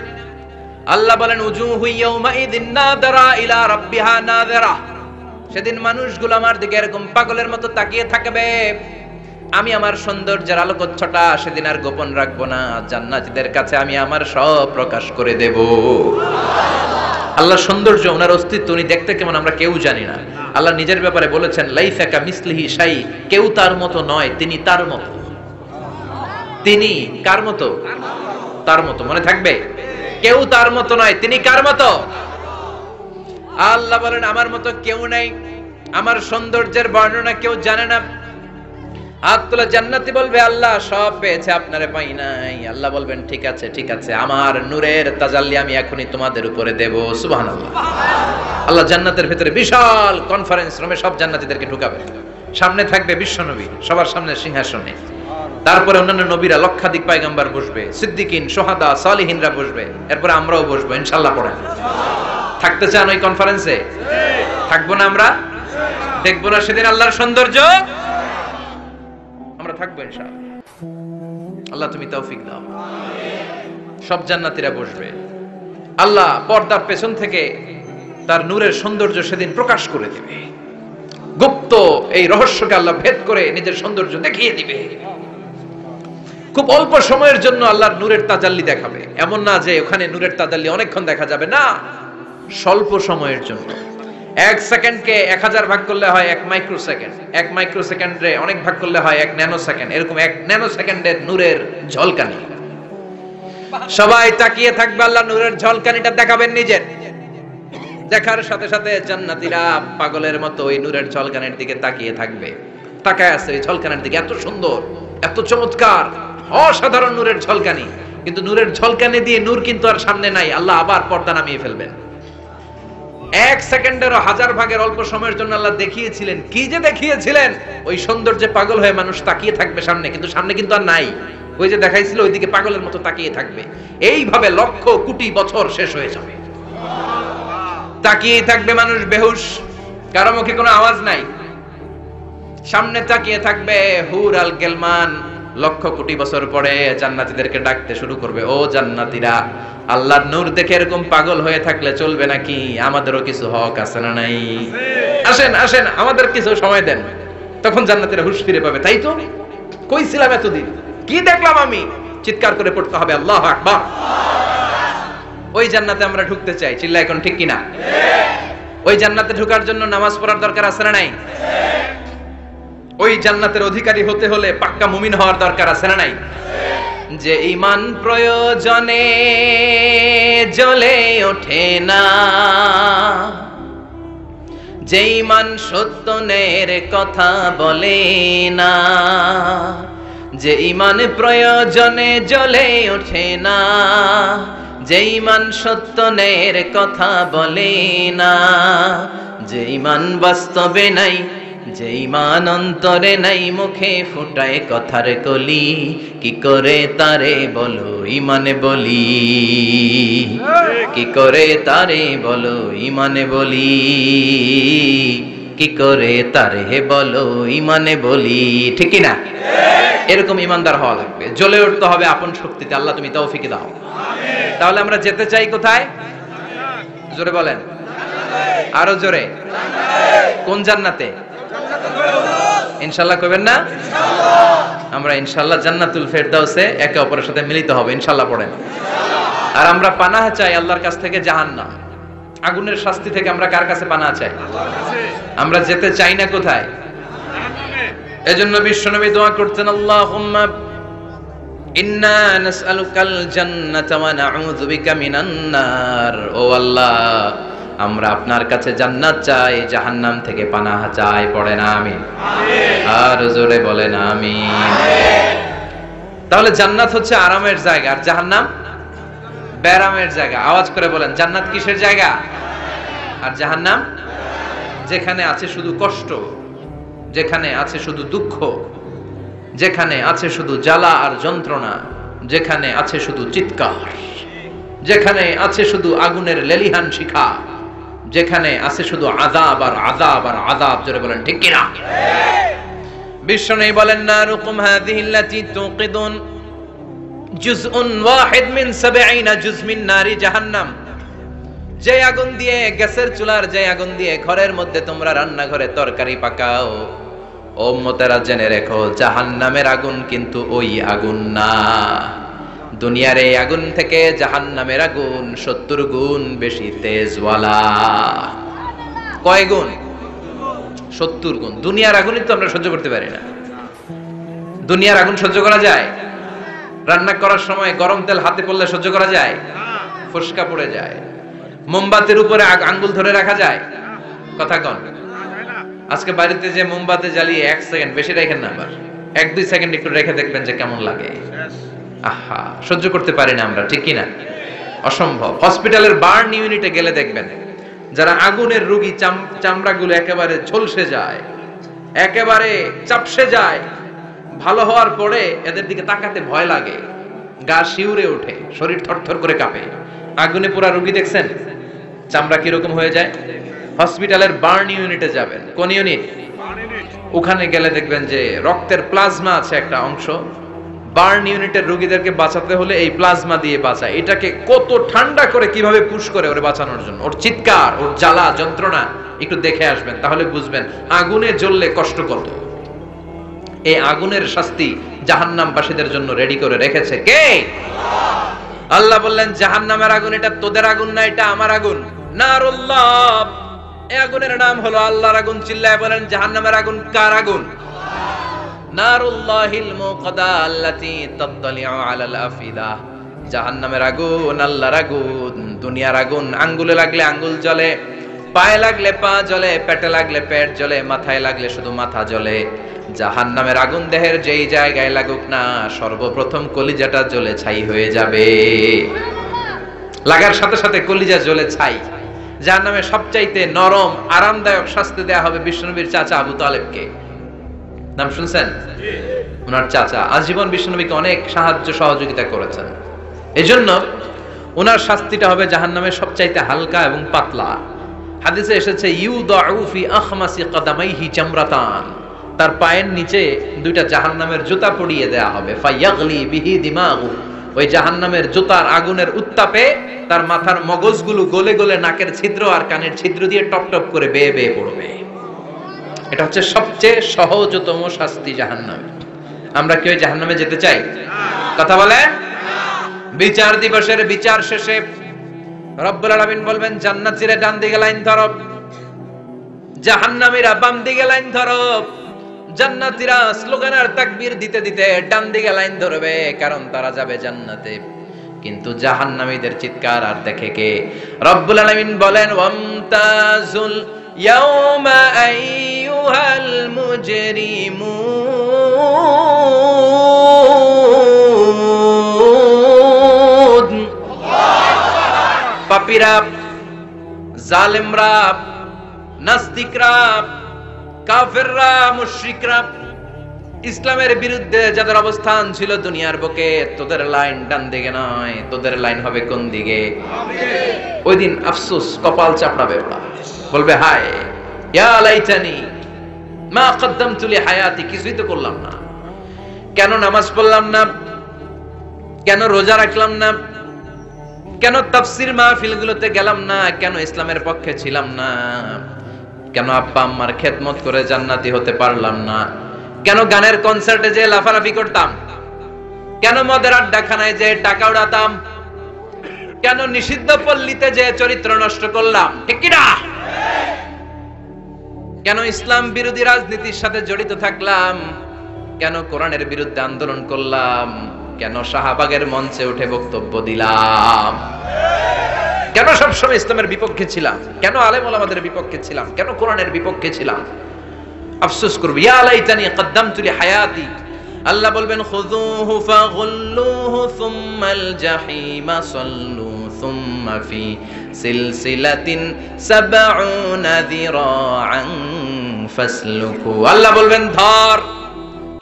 আল্লাহ বলেন, উজুহু ইয়াউমাইযিন নাযিরা ইলা রাব্বিহা নাযিরা। সেদিন মানুষগুলো আমার দিকে এরকম পাগলের মতো তাকিয়ে থাকবে। আমি আমার সৌন্দর্যের আলোকচ্ছটা সেদিন আর গোপন রাখবো না। জান্নাতীদের কাছে আমি আমার সব প্রকাশ করে দেব। আল্লাহর সৌন্দর্য, ওনার অস্তিত্ব, উনি দেখতে কেমন আমরা কেউ জানি না। আল্লাহ নিজের ব্যাপারে বলেছেন, লাইসা কামিসলিহি শাই, কেউ তার মতো নয়, তিনি তার মতো। তিনি কার মতো? তার মতো। মনে থাকবে, কেউ তার মতো নয়, তিনি কার মতো? আল্লাহ বলেন, আমার মতো কেউ নাই, আমার সৌন্দর্যের বর্ণনা কেউ জানে না। আত্মা জান্নাতি বলবে, আল্লাহ সব পেয়েছে, আপনারে পাই নাই। আল্লাহ বলবেন, ঠিক আছে ঠিক আছে, আমার নূরের তাজাল্লি আমি এখনই তোমাদের উপরে দেব। সুবহানাল্লাহ। আল্লাহ জান্নাতের ভিতরে বিশাল কনফারেন্স রুমে সব জান্নাতীদেরকে ঢুকাবে। সামনে থাকবে বিশ্বনবী, সবার সামনে সিংহাসনে। তারপরে অন্যান্য নবীরা, লক্ষাধিক পয়গম্বর বসবে, সিদ্দিকিন, সোহাদা, সালিহিনরা বসবে, এরপরে আমরাও বসবো ইনশাআল্লাহ। পড়েন, থাকতে চান ওই কনফারেন্সে? থাকবো না আমরা? দেখবো না সেদিন আল্লাহর সৌন্দর্য? আমরা থাকবো ইনশাআল্লাহ। আল্লাহ তুমি তৌফিক দাও। সব জান্নাতীরা বসবে। আল্লাহ পর্দার পেছন থেকে তার নূরের সৌন্দর্য সেদিন প্রকাশ করে দিবে। গুপ্ত এই রহস্যকে আল্লাহ ভেদ করে নিজের সৌন্দর্য দেখিয়ে দিবে। খুব অল্প সময়ের জন্য আল্লাহর নূরের তাজাল্লি দেখাবে। এমন না যে ওখানে নূরের তাজাল্লি অনেকক্ষণ দেখা যাবে, না, স্বল্প সময়ের জন্য। 1 সেকেন্ডকে 1000 ভাগ করলে হয় 1 মাইক্রোসেকেন্ড, 1 মাইক্রোসেকেন্ডে অনেক ভাগ করলে হয় 1 ন্যানো সেকেন্ড। এরকম 1 ন্যানো সেকেন্ডের নূরের ঝলকানি। সবাই তাকিয়ে থাকবে, আল্লাহ নূরের ঝলকানিটা দেখাবেন নিজের। দেখার সাথে সাথে জান্নাতীরা পাগলের মতো ওই নূরের ঝলকানির দিকে তাকিয়ে থাকবে। তাকায় আছে ওই ঝলকানির দিকে, এত সুন্দর, এত চমৎকার, অসাধারণ নূরের ঝলকানি। কিন্তু নূরের ঝলকানি দিয়ে নূর কিন্তু আর সামনে নাই, আল্লাহ আবার পর্দা নামিয়ে ফেলবেন। 1 সেকেন্ডেরও 1000 ভাগের অল্প সময়ের জন্য আল্লাহ দেখিয়েছিলেন, কি যে দেখিয়েছিলেন, ওই সৌন্দর্যে পাগল হয়ে মানুষ তাকিয়ে থাকবে সামনে, কিন্তু সামনে কিন্তু আর নাই। ওই যে দেখাইছিল ওইদিকে পাগলের মতো তাকিয়ে থাকবে। এইভাবে লক্ষ কোটি বছর শেষ হয়ে যাবে। তাকিয়ে থাকবে মানুষ বেহুশ, কারো মুখে কোনো আওয়াজ নাই। সামনে তাকিয়ে থাকবে হুর আল গেলমান। লক্ষ কোটি বছর পরে জান্নাতীদেরকে ডাকতে শুরু করবে, ও জান্নাতীরা, আল্লাহর নূর দেখে এরকম পাগল হয়ে থাকলে চলবে নাকি? আমাদেরও কিছু হক আছে না নাই? আসেন আসেন, আমাদের কিছু সময় দেন। তখন জান্নাতীরা হুঁশ ফিরে পাবে, তাই তো কই ছিলাম এতদিন, কি দেখলাম আমি? চিৎকার করে পড়তে হবে আল্লাহু আকবার। ওই জান্নাতে আমরা ঢুকতে চাই, চিল্লা এখন ঠিক কিনা? ওই জান্নাতে ঢোকার জন্য নামাজ পড়ার দরকার আছে না নাই? ওই জান্নাতের অধিকারী হতে হলে পাক্কা মুমিন হওয়ার দরকার আছে না নাই? যে ঈমান প্রয়োজনে জ্বলে ওঠে না, যে ঈমান সত্যের কথা বলে না, যে ঈমান প্রয়োজনে জ্বলে ওঠে না, যে ঈমান সত্যের কথা বলে না, যে ঈমান বাস্তবে নাই, যে ঈমান অন্তরে নাই, মুখে ফুটায় কথার কলি, কি করে তারে বলো ঈমানে বলি, কি করে তারে বলো ঈমানে বলি, কি করে তারে বলো ঈমানে বলি, ঠিক কি না? এরকম ঈমানদার হওয়া লাগবে, জ্বলে উঠতে হবে আপন শক্তিতে। আল্লাহ তুমি তৌফিক দাও। তাহলে আমরা যেতে চাই কোথায়? জোরে বলেন, আরো জোরে। কোন জান্নাতে? ইনশাআল্লাহ কইবেন না? আমরা ইনশাআল্লাহ জান্নাতুল ফেরদাউসে একে অপরের সাথে মিলিত হবে ইনশাআল্লাহ। পড়েন। আর আমরা পানাহ চাই আল্লাহর কাছ থেকে জাহান্নাম, আগুনের শাস্তি থেকে। আমরা কার কাছে পানাহ চাই? আমরা যেতে চাই না কোথায়? এজন্য বিশ্বনবী দোয়া করতেন, আল্লাহুম্মা ইন্না নাসআলুকাল জান্নাতা ওয়া নাউযু বিকা মিনান নার। ও আল্লাহ, আমরা আপনার কাছে জান্নাত চাই, জাহান্নাম থেকে পানাহ চাই। পড়েন আমিন। আর জোরে বলেন আমিন। তাহলে জান্নাত হচ্ছে আরামের জায়গা, আর জাহান্নাম ব্যারামের জায়গা। আওয়াজ করে বলেন, জান্নাত কিসের জায়গা আর জাহান্নাম? যেখানে আছে শুধু কষ্ট, যেখানে আছে শুধু দুঃখ, যেখানে আছে শুধু জ্বালা আর যন্ত্রণা, যেখানে আছে শুধু চিৎকার, যেখানে আছে শুধু আগুনের লেলিহান শিখা, যেখানে আছে শুধু আযাব আর আযাব আর আযাব। জোরে বলেন ঠিক কি না? বিশ্বনবী বলেন, নারুকুম হাযিহিল্লাতী তুকিদুন জুজউন ওয়াহিদ মিন 70 জুজ মিন নারি জাহান্নাম। যে আগুন দিয়ে, গ্যাসের চুলার যে আগুন দিয়ে ঘরের মধ্যে তোমরা রান্নাঘরে তরকারি পাকাও, ও উম্মতেরা জেনে রেখো, জাহান্নামের আগুন কিন্তু ওই আগুন না। দুনিয়ার এই আগুন থেকে জাহান্নামের আগুন 70 গুণ বেশি তেজওয়ালা। কয় গুণ? 70 গুণ। দুনিয়ার আগুনই তো আমরা সহ্য করতে পারি না। দুনিয়ার আগুন সহ্য করা যায়? রান্না করার সময় গরম তেল হাতে পড়লে সহ্য করা যায়? ফোসকা পড়ে যায়। মোমবাতির উপরে আঙ্গুল ধরে রাখা যায়? কথা কন। আজকে বাড়িতে যে মোমবাতি জ্বালিয়ে 1 সেকেন্ড বেশি রাখেন না, আবার 1-2 সেকেন্ড একটু রেখে দেখবেন যে কেমন লাগে। আহা, সহ্য করতে পারি না আমরা, ঠিক কি না? অসম্ভব। হসপিটালের বার্ন ইউনিটে গেলে দেখবেন যারা আগুনের রোগী, চামড়াগুলো একেবারে ঝলসে যায়, একেবারে চাপসে যায়, ভালো হওয়ার পরে এদের দিকে তাকাতে ভয় লাগে, গা শিউরে ওঠে, শরীর থরথর করে কাঁপে। আগুনে পোড়া রোগী দেখছেন চামড়া কিরকম হয়ে যায়? হসপিটালের বার্ন ইউনিটে যাবেন, কোন ইউনিট? ওখানে গেলে দেখবেন যে রক্তের প্লাজমা আছে একটা অংশ, বার্ন ইউনিটের রোগীদেরকে বাঁচাতে হলে এই প্লাজমা দিয়ে বাঁচায়। এটাকে কত ঠান্ডা করে কিভাবে পুশ করে ওরে বাঁচানোর জন্য, ওর চিৎকার, ওর জ্বালা যন্ত্রণা একটু দেখে আসবেন, তাহলে বুঝবেন আগুনে জ্বললে কষ্ট কত। এই আগুনের শাস্তি জাহান্নামবাসীদের জন্য রেডি করে রেখেছে কে? আল্লাহ বললেন জাহান্নামের আগুন এটা তোদের আগুন না, এটা আমার আগুন। নারুল্লাহ, এই আগুনের নাম হলো আল্লাহর আগুন। চিল্লায় বলেন জাহান্নামের আগুন কার আগুন? নারুল্লাহিল মুকাদা আল্লাতী তাত্তালিউ আলাল আফিদা। জাহান্নামের আগুন আল্লাহর আগুন, দুনিয়ার আগুন আঙ্গুলে লাগলে আঙ্গুল জ্বলে, পায়ে লাগলে পা জ্বলে, পেটে লাগলে পেট জ্বলে, মাথায় লাগলে শুধু মাথা জ্বলে। জাহান্নামের আগুন দেহের যেই জায়গায় লাগুক না, সর্বপ্রথম কলিজাটা জ্বলে ছাই হয়ে যাবে। লাগার সাথে সাথে কলিজা জ্বলে ছাই। জাহান্নামে সবচাইতে নরম আরামদায়ক শাস্তি দেয়া হবে বিশ্বনবীর চাচা আবু তালেবকে। নাম শুনছেন? ওনার চাচা আজীবন বিশ্বনবীকে অনেক সাহায্য সহযোগিতা করেছেন, এজন্য ওনার শাস্তিটা হবে জাহান্নামের সবচাইতে হালকা এবং পাতলা। হাদিসে এসেছে ইউদাউ ফি আখমাসি কদামাইহি জামরাতান, তার পায়ের নিচে দুইটা জাহান্নামের জুতা পরিয়ে দেয়া হবে। ফায়াগলি বিহি দিমাগু, ওই জাহান্নামের জুতার আগুনের উত্তাপে তার মাথার মগজগুলো গলে গলে নাকের ছিদ্র আর কানের ছিদ্র দিয়ে টপ টপ করে বেয়ে বেয়ে পড়বে। এটা হচ্ছে সবচেয়ে সহজতম শাস্তি জাহান্নামে। আমরা কি ওই জাহান্নামে যেতে চাই? কথা বলেন। বিচার দিবসের বিচার শেষে রব্বুল আলামিন বলবেন জান্নাতীরা ডান দিকে লাইন ধরো, জাহান্নামীরা বাম দিকে লাইন ধরো। জান্নাতীরা স্লোগান আর তাকবীর দিতে দিতে ডান দিকে লাইন ধরবে, কারণ তারা যাবে জান্নাতে। কিন্তু জাহান্নামীদের চিৎকার আর দেখে কে? রব্বুল আলামিন বলেন ওয়ামতাজুল ইয়াউমা আইয়ুহাল মুজরিমুন। পাপীরা, জালেমরা, নাস্তিকরা, কাফেররা, মুশরিকরা, ইসলামের বিরুদ্ধে যাদের অবস্থান ছিল দুনিয়ার বুকে, তোদের লাইন ডান দিকে নয়, তোদের লাইন হবে কোন দিকে? ওই দিন আফসোস, কপাল চাপড়াবে ওরা, বলবে হায় ইয়া লাইতানি মা কদ্দামতু লি হায়াতি, কিছুই তো করলাম না, কেন নামাজ পড়লাম না, কেন রোজা রাখলাম না, কেন তাফসীর মাহফিলগুলোতে গেলাম না, কেন ইসলামের পক্ষে ছিলাম না, কেন আব্বা আম্মার খেদমত করে জান্নাতি হতে পারলাম না, কেন গানের কনসার্টে যে লাফালাফি করতাম, কেন মদের আড্ডাখানায় যে টাকা উড়াতাম, কেন নিষিদ্ধ পল্লীতে যে চরিত্র নষ্ট করলাম, ঠিক কি না? কেন ইসলাম বিরোধী রাজনীতির সাথে জড়িত থাকলাম, কেন কোরআনের বিরুদ্ধে আন্দোলন করলাম, কেন শাহবাগের মঞ্চে উঠে বক্তব্য দিলাম, কেন সবসময় ইসলামের বিপক্ষে ছিলাম, কেন আলেম ওলামাদের বিপক্ষে ছিলাম, কেন কোরআনের বিপক্ষে ছিলাম? আফসোস করব, ইয়া লাইতানি কদ্দামতু লি হায়াতি। আল্লাহ বলবেন খুযুহু ফাগুল্লুহু সুম্মাল জাহিমা সাল্লু সুম্মা ফি সিলসিলাতিন ৭০ যিরাআন ফাসলুকু। আল্লাহ বলবেন ধর,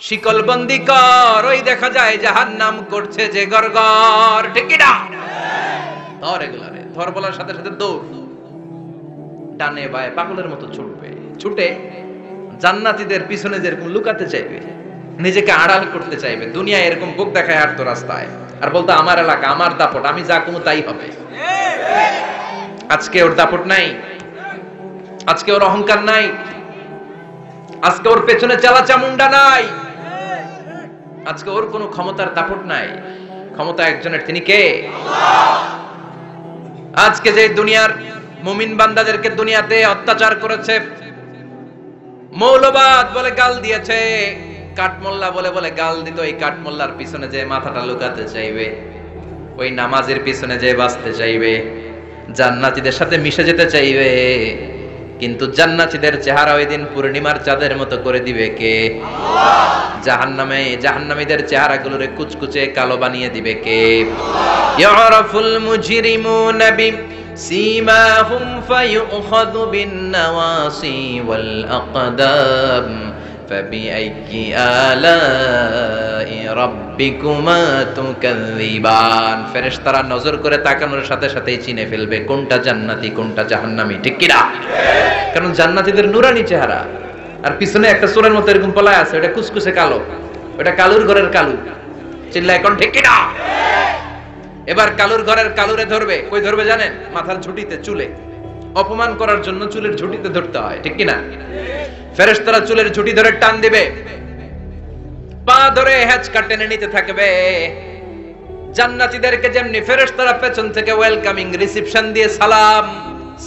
শিকলবন্দি কর, ওই দেখা যায় জাহান্নাম করছে যে গরগর, ঠিক কি না? ধর এগুলারে, ধর বলার সাথে সাথে দৌড়, ডানে বায়ে পাগলের মতো ছুটবে, ছুটে জান্নাতীদের পিছনে যেরকম লুকাতে চাইবে, নিজেকে আড়াল করতে চাইবে, দুনিয়া এরকম বুক দেখায় হাঁটতো রাস্তায় আর বলতো আমার এলাকা, আমার দাপট, আমি যা কোনো তাই হবে। আজকে ওর দাপট নাই, আজকে ওর অহংকার নাই, আজকে ওর পেছনে চালা চামুন্ডা নাই, আজকে ওর কোনো ক্ষমতার দাপট নাই। ক্ষমতা একজনের, তিনি কে? আজকে যে দুনিয়ার মুমিন বান্দাদেরকে দুনিয়াতে অত্যাচার করেছে, মৌলবাদ বলে গাল দিয়েছে, কাঠমোল্লা বলে বলে গাল দিত, এই কাঠমোল্লার পিছনে যে মাথাটা লুকাতে চাইবে, ওই নামাজের পিছনে যে বাঁচতে চাইবে, জান্নাতীদের সাথে মিশে যেতে চাইবে, কিন্তু জান্নাতীদের চেহারা ওই দিন পূর্ণিমার চাঁদের মতো করে দিবে কে? জাহান্নামে জাহান্নামীদের চেহারাগুলোরে কুচকুচে কালো বানিয়ে দিবে কে? ইয়ারাফুল মুজরিমুনা বিসীমাহুম ফায়ুখাযু বিন নাওয়াসি ওয়াল আকদাম ফাবিআইয়ি আলাই রাব্বিকুমা তুকাযযিবান। ফেরেশতারা নজর করে তাকানোর সাথে সাথেই চিনে ফেলবে কোনটা জান্নাতি কোনটা জাহান্নামী, ঠিক কি না? কারণ জান্নাতীদের নুরানি চেহারা, আর পিছনে একটা চোরের মতো এরকম পলায় আছে, ওটা কুসকুসে কালো, ওটা কালুর ঘরের কালু। চিল্লায় কোন, ঠিক কি না? এবার কালুর ঘরের কালুরে ধরবে, কই ধরবে জানেন? মাথার ঝুঁটিতে, চুলে। অপমান করার জন্য চুলের ঝুঁটিতে ধরতে হয়, ঠিক কি না? ফেরেশতারা চুলের ঝুঁটি ধরে টান দিবে, পা ধরে হ্যাচকা টেনে নিতে থাকবে। জান্নাতীদেরকে যেমনি ফেরেশতারা পেছন থেকে ওয়েলকামিং রিসিপশন দিয়ে সালাম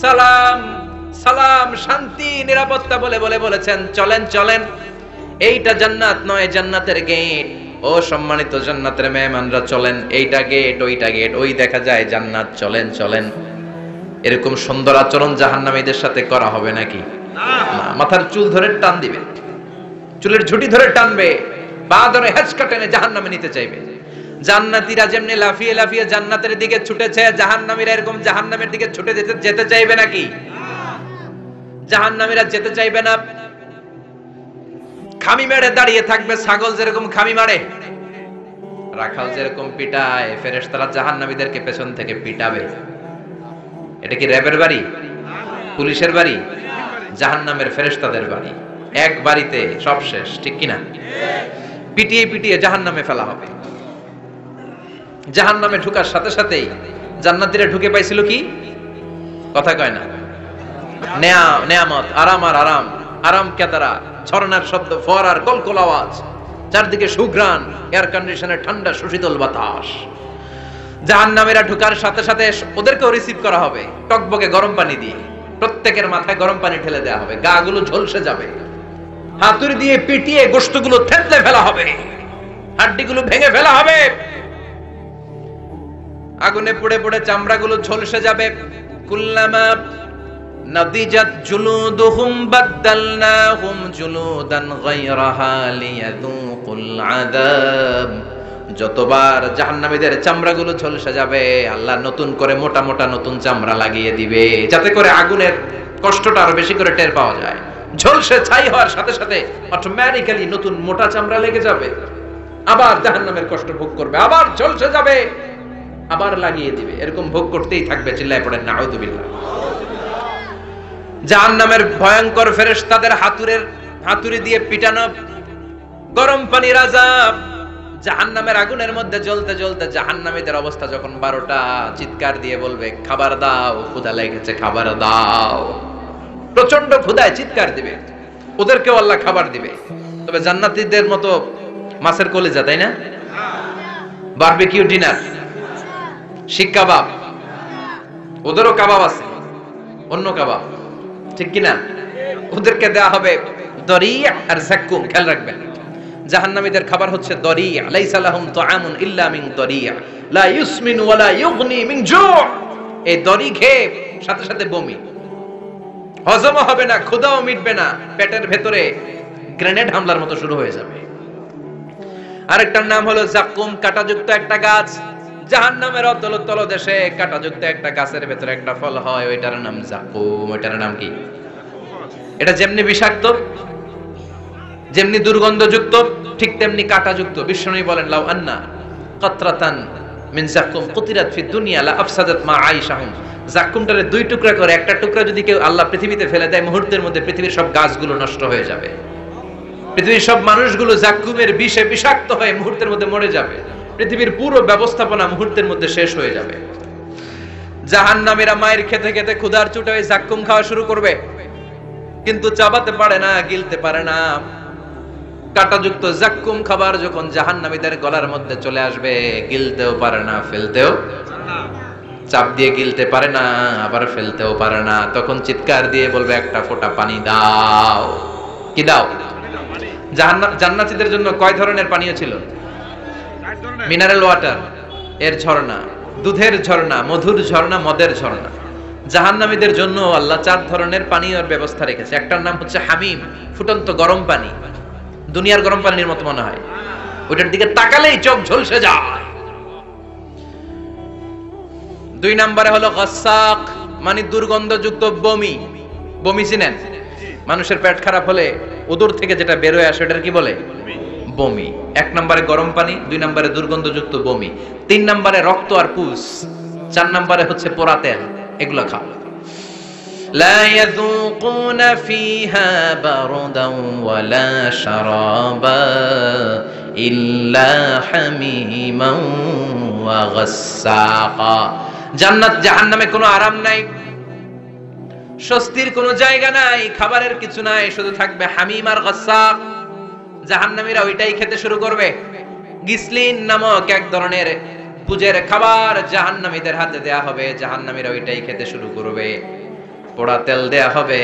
সালাম সালাম, শান্তি নিরাপত্তা বলে বলে বলেছেন চলেন চলেন, এইটা জান্নাত নয়, জান্নাতের গেট। ও সম্মানিত জান্নাতের মেহমানরা চলেন, এইটা গেট, ওইটা গেট, ওই দেখা যায় জান্নাত, চলেন চলেন। এরকম সুন্দর আচরণ জাহান্নামীদের সাথে করা হবে নাকি? না। মাথার চুল ধরে টান দিবে, চুলের ঝুঁটি ধরে টানবে, পা ধরে হেঁচকা টেনে জাহান্নামে নিতে চাইবে। জান্নাতীরা যেমনি লাফিয়ে লাফিয়ে জান্নাতের দিকে ছুটেছে, জাহান্নামীরা এরকম জাহান্নামের দিকে ছুটে যেতে চাইবে নাকি? জাহান্নামীরা যেতে চাইবে না, খামি মেরে দাঁড়িয়ে থাকবে। ছাগল যেরকম খামি মারে, রাখাল যেরকম পিটায়, ফেরেশতারা জাহান্নামীদেরকে পেছন থেকে পিটাবে। এটা কি র্যাবের বাড়ি, পুলিশের বাড়ি? জাহান্নামের ফেরেশতাদের বাড়ি। এক বাড়িতে সব শেষ, ঠিক কিনা? পিটিয়ে পিটিয়ে জাহান্নামে ফেলা হবে। জাহান্নামে ঢুকার সাথে সাথেই জান্নাতীরা ঢুকে পাইছিল কি? কথা কয় না। নেয়ামত, আরাম আর আরাম, আরাম কেদারা, ঝর্ণার শব্দ, ফোয়ারার কলকল আওয়াজ, চারদিকে সুঘ্রাণ, এয়ার কন্ডিশনের ঠান্ডা সুশীতল বাতাস। জাহান্নামীরা ঢুকার সাথে সাথে ওদেরকেও রিসিভ করা হবে টকবকে গরম পানি দিয়ে। প্রত্যেকের মাথায় গরম পানি ঢেলে দেওয়া হবে, গা গুলো ঝলসে যাবে, হাতুড়ি দিয়ে পিটিয়ে গোশতগুলো থেতলে ফেলা হবে, হাড্ডিগুলো ভেঙে ফেলা হবে, আগুনে পুড়ে পুড়ে চামড়াগুলো ঝলসে যাবে। কুল্লামা নাদিজাত জুলুদুহুম বাদদালনাহুম জুলুদান গায়রাহা লিয়াযুকুল আযাব। যতবার জাহান্নামীদের চামড়াগুলো ঝলসে যাবে, আল্লাহ নতুন করে মোটা মোটা নতুন চামড়া লাগিয়ে দিবে, যাতে করে আগুনের কষ্টটা আরো বেশি করে টের পাওয়া যায়। ঝলসে ছাই হওয়ার সাথে সাথে অটোমেটিক্যালি নতুন মোটা চামড়া লেগে যাবে, আবার জাহান্নামের কষ্ট ভোগ করবে, আবার ঝলসে যাবে, আবার লাগিয়ে দিবে। এরকম ভোগ করতেই থাকবে। চিল্লায় পড়েন নাউযুবিল্লাহ। জাহান্নামের ভয়ঙ্কর ফেরেশতাদের হাতুড়ি দিয়ে পিটানো, গরম পানির আযাব, জাহান্নামের আগুনের মধ্যে জ্বলতে জ্বলতে জাহান্নামীদের অবস্থা যখন 12টা, চিৎকার দিয়ে বলবে খাবার দাও, ক্ষুধা লেগেছে, খাবার দাও। প্রচন্ড ক্ষুধায় চিৎকার দিবে, ওদেরকেও আল্লাহ খাবার দিবে। তবে জান্নাতীদের মতো মাছের কলিজা, তাই না? বারবিকিউ ডিনার, শিক কাবাব, ওদেরও কাবাব আছে, অন্য কাবাব, ঠিক কিনা? ওদেরকে দেয়া হবে দরিয়া আর যাক্কুম। খেয়াল রাখবেন, জাহান্নামীদের খাবার হচ্ছে দরিয়া। লাইসা লাহুম তুআমুন ইল্লা মিন দরিয়া লা ইউসমিন ওয়া লা ইউগনি মিন জু'। এই দরি খেয়ে সাথে সাথে বমি, হজম হবে না, ক্ষুধাও মিটবে না, পেটের ভেতরে গ্রেনেড হামলার মতো শুরু হয়ে যাবে। আরেকটার নাম হলো যাক্কুম, কাঁটাযুক্ত একটা গাছ। জাহান্নামের অতল তলদেশে কাঁটাযুক্ত একটা গাছের ভেতরে একটা ফল হয়, ওইটার নাম যাক্কুম। ওইটার নাম কি? এটা যেমনি বিষাক্ত, যেমনি দুর্গন্ধযুক্ত, ঠিক তেমনি কাঁটাযুক্ত। বিষ্ণু বলেন লাউ আন্না কাতরাতান মিন যাক্কুম কুতিরাত ফি দুনিয়া লা আফসাদাত মা আইশাহুম। যাক্কুমটারে দুই টুকরা করে, একটা টুকরা যদি কেউ আল্লাহ পৃথিবীতে ফেলে দেয়, মুহূর্তের মধ্যে পৃথিবীর সব গাছগুলো নষ্ট হয়ে যাবে, পৃথিবীর সব মানুষগুলো যাক্কুমের বিষে বিষাক্ত হয়ে মুহূর্তের মধ্যে মরে যাবে, পৃথিবীর পুরো ব্যবস্থাপনা মুহূর্তের মধ্যে শেষ হয়ে যাবে। জাহান্নামীরা মায়ের খেতে খেতে ক্ষুধার চোটে ওই যাক্কুম খাওয়া শুরু করবে, কিন্তু চাবাতে পারে না, গিলতে পারে না। কাঁটাযুক্ত যাক্কুম খাবার যখন জাহান্নামীদের গলার মধ্যে চলে আসবে, গিলতেও পারে না, ফেলতেও, চাপ দিয়ে গিলতে পারে না, আবার ফেলতেও পারে না। তখন চিৎকার দিয়ে বলবে একটা ফোঁটা পানি দাও। কি দাও? জান্নাতীদের জন্য কয় ধরনের পানীয় ছিল? মিনারেল ওয়াটার, এর ঝর্ণা, দুধের ঝর্ণা, মধুর ঝর্ণা, মদের ঝর্ণা। জাহান্নামীদের জন্য আল্লাহ 4 ধরনের পানীয়র ব্যবস্থা রেখেছে। একটার নাম হচ্ছে হামিম, ফুটন্ত গরম পানি, দুনিয়ার গরম পানির মতো মনে হয়, ওইটার দিকে তাকালেই চোখ ঝলসে যায়। 2 নম্বরে হলো গাসাক, মানে দুর্গন্ধযুক্ত বমি। বমি চিনেন? মানুষের পেট খারাপ হলে উদর থেকে যেটা বের হয়ে আসে এটার কি বলে? বমি। 1 নম্বরে গরম পানি, 2 নম্বরে দুর্গন্ধযুক্ত বমি, 3 নম্বরে রক্ত আর পুস, 4 নম্বরে হচ্ছে পোড়া তেল। এগুলো খাও। লা ইয়াযুকুনা ফিহা বারদান ওয়ালা শারাবা ইল্লা হামিমান ওয়া গাসসাকা। জান্নাত জাহান্নামে কোনো আরাম নাই, স্বস্তির কোনো জায়গা নাই, খাবারের কিছু নাই, শুধু থাকবে হামিম আর গাসসাক। জাহান্নামীরা ওইটাই খেতে শুরু করবে। গিসলিন নামক এক ধরনের পুজের খাবার জাহান্নামীদের হাতে দেয়া হবে, জাহান্নামীরা ওইটাই খেতে শুরু করবে। পোড়া তেল দেয়া হবে,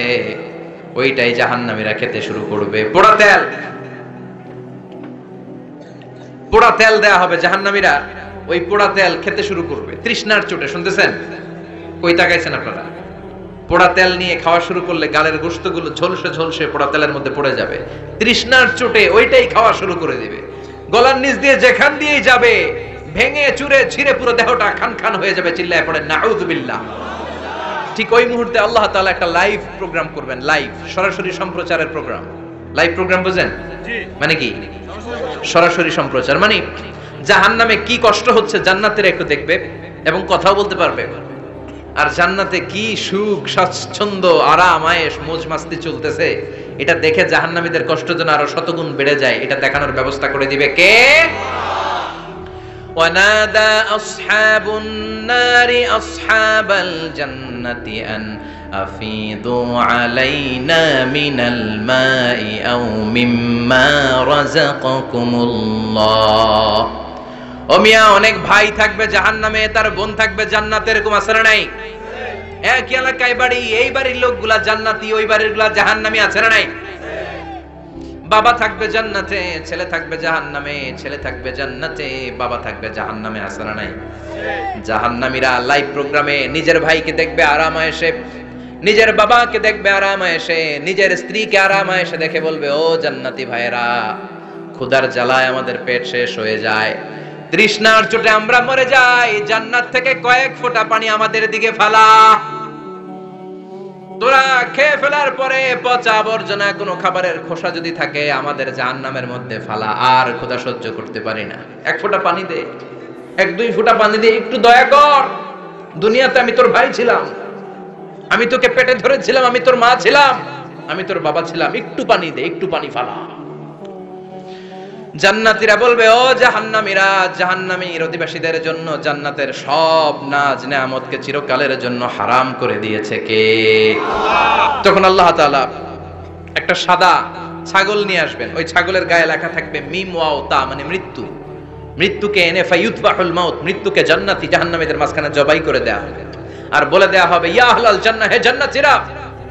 ওইটাই জাহান্নামীরা খেতে শুরু করবে। পোড়া তেল দেয়া হবে, জাহান্নামীরা ওই পোড়া তেল খেতে শুরু করবে তৃষ্ণার চোটে। শুনতেছেন? কই তাকাইছেন আপনারা? পোড়া তেল নিয়ে খাওয়া শুরু করলে গালের গোশতগুলো ঝলসে ঝলসে পোড়া তেলের মধ্যে পড়ে যাবে। তৃষ্ণার চোটে ওইটাই খাওয়া শুরু করে দিবে। গলার নিচ দিয়ে যেখান দিয়েই যাবে ভেঙে চুরে ছিঁড়ে পুরো দেহটা খান খান হয়ে যাবে। চিল্লায় পড়ে নাউযুবিল্লাহ। ঠিক ওই মুহূর্তে আল্লাহ তাআলা একটা লাইভ প্রোগ্রাম করবেন, লাইভ সরাসরি সম্প্রচারের প্রোগ্রাম। লাইভ প্রোগ্রাম বুঝেন? মানে কি? সরাসরি সম্প্রচার। মানে জাহান্নামে কি কষ্ট হচ্ছে জান্নাতের একটু দেখবে এবং কথাও বলতে পারবে। আর জান্নাতে কি সুখ স্বাচ্ছন্দ্য আরাম আয়েশ মौज মাস্তি চলতেছে, এটা দেখে জাহান্নামীদের কষ্ট যেন আরো শতগুণ বেড়ে যায়, এটা দেখানোর ব্যবস্থা করে দিবে কে? ওয়ানাদা আসহাবুন নারি আসহাবাল জান্নাতি আন আফিদু আলাইনা মিনাল মাই আও মিম্মা রাযাকাকুমুল্লাহ। ও মিয়া, অনেক ভাই থাকবে জাহান্নামে, তার বোন থাকবে জান্নাতে, এরকম আছে না নাই? এক এলাকায় বাড়ি, এই বাড়ির লোকগুলা জান্নাতি, ওই বাড়ির গুলা জাহান্নামী, আছে না নাই? বাবা থাকবে জান্নাতে, ছেলে থাকবে জাহান্নামে, ছেলে থাকবে জান্নাতে, বাবা থাকবে জাহান্নামে, আছে না নাই? জাহান্নামীরা লাইভ প্রোগ্রামে নিজের ভাইকে দেখবে আরাম আয়েশে, নিজের বাবাকে দেখবে আরাম আয়েশে, নিজের স্ত্রীকে আরাম আয়েশে দেখে বলবে, ও জান্নাতি ভাইয়েরা, ক্ষুধার জ্বালায় আমাদের পেট শেষ হয়ে যায়, তৃষ্ণার চোটে আমরা মরে যাই, জান্নাত থেকে কয়েক ফোঁটা পানি আমাদের দিকে ফালা। তোরা খেয়ে ফেলার পরে পচা আবর্জনা কোনো খাবারের খোসা যদি থাকে আমাদের জাহান্নামের মধ্যে ফালা, আর ক্ষুধা সহ্য করতে পারি না, 1 ফোঁটা পানি দে, 1-2 ফোঁটা পানি দে, একটু দয়া কর। দুনিয়াতে আমি তোর ভাই ছিলাম, আমি তোকে পেটে ধরেছিলাম, আমি তোর মা ছিলাম, আমি তোর বাবা ছিলাম, একটু পানি দে, একটু পানি ফালা। জান্নাতীরা বলবে, ও জাহান্নামীরা, জাহান্নামীর অধিবাসীদের জন্য জান্নাতের সব নাজ নেয়ামতকে চিরকালের জন্য হারাম করে দিয়েছে কে? তখন আল্লাহ তাআলা একটা সাদা ছাগল নিয়ে আসবেন, ওই ছাগলের গায়ে লেখা থাকবে মিম ওয়াও তা, মানে মৃত্যু। মৃত্যুকে এনে ফায়ুতবাহুল মাউত, মৃত্যুকে জান্নাতি জাহান্নামীদের মাঝখানে জবাই করে দেয়া হবে, আর বলে দেয়া হবে, ইয়া আহলাল জান্নাহ, হে জান্নাতীরা,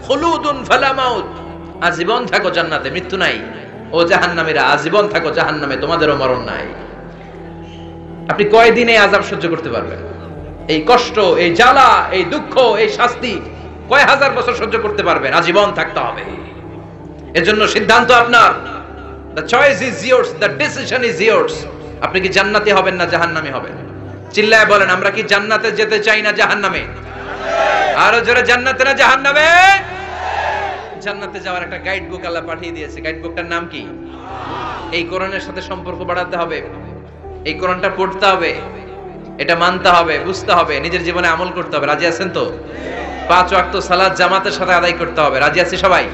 খুলুদুন ফালা মাউত, আজীবন থাকো জান্নাতে, মৃত্যু নাই। ও জাহান্নামীরা, আজীবন থাকো জাহান্নামে, তোমাদেরও মরণ নাই। আপনি কয়দিন এই আযাব সহ্য করতে পারবেন? এই কষ্ট, এই জ্বালা, এই দুঃখ, এই শাস্তি কয় হাজার বছর সহ্য করতে পারবেন? আজীবন থাকতে হবে। এজন্য সিদ্ধান্ত আপনার। The choice is yours, the decision is yours. আপনি কি জান্নাতি হবেন না জাহান্নামী হবেন? চিল্লায় বলেন, আমরা কি জান্নাতে যেতে চাই না জাহান্নামে? আরো জোরে, জান্নাতে না জাহান্নামে? জান্নাতে যাওয়ার একটা গাইড বুক আল্লাহ পাঠিয়ে দিয়েছে। গাইড বুকটার নাম কি? এই কোরআনের সাথে সম্পর্ক বাড়াতে হবে, এই কোরআনটা পড়তে হবে, এটা মানতে হবে, বুঝতে হবে, নিজের জীবনে আমল করতে হবে। রাজি আছেন তো? 5 ওয়াক্ত সালাত জামাতের সাথে আদায় করতে হবে। রাজি আছি সবাই?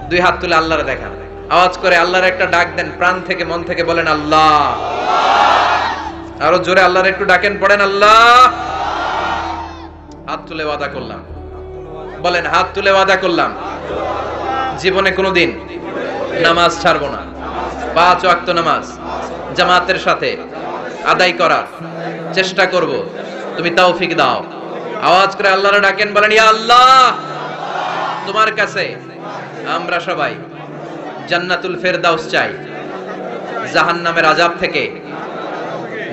2 হাত তুলে আল্লাহরে দেখান, আওয়াজ করে আল্লাহর একটা ডাক দেন, প্রাণ থেকে মন থেকে বলেন আল্লাহ। আরো জোরে আল্লাহর একটু ডাকেন, পড়েন আল্লাহ। হাত তুলে ওয়াদা করলাম, বলেন হাত তুলে ওয়াদা করলাম, জীবনে কোনোদিন নামাজ ছাড়বো না। 5 ওয়াক্ত নামাজ জামাতের সাথে আদায় করার চেষ্টা করব, তুমি তৌফিক দাও। আওয়াজ করে আল্লাহরে ডাকেন, বলেন ইয়া আল্লাহ, তোমার কাছে আমরা সবাই জান্নাতুল ফেরদাউস চাই, জাহান্নামের আযাব থেকে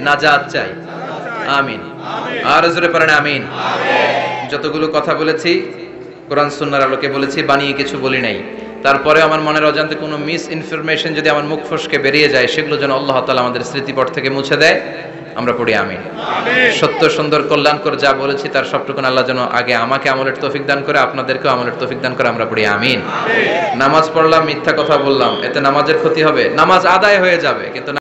নাজাত চাই। আমিন। আর জোরে পড়েন আমিন। যতগুলো কথা বলেছি কোরআন সুন্নাহর আলোকে বলেছি, বানিয়ে কিছু বলি নাই। তারপরে আমার মনের অজান্তে কোনো মিস ইনফরমেশন যদি আমার মুখ ফসকে বেরিয়ে যায়, সেগুলো যেন আল্লাহ তাআলা আমাদের স্মৃতিপট থেকে মুছে দেয়। আমরা পড়ি আমিন। সত্য সুন্দর কল্যাণকর যা বলেছি তার সবটুকুন আল্লাহ যেন আগে আমাকে আমলের তৌফিক দান করে, আপনাদেরকেও আমলের তৌফিক দান করে, আমরা পড়ি আমিন। নামাজ পড়লাম, মিথ্যা কথা বললাম, এতে নামাজের ক্ষতি হবে? নামাজ আদায় হয়ে যাবে, কিন্তু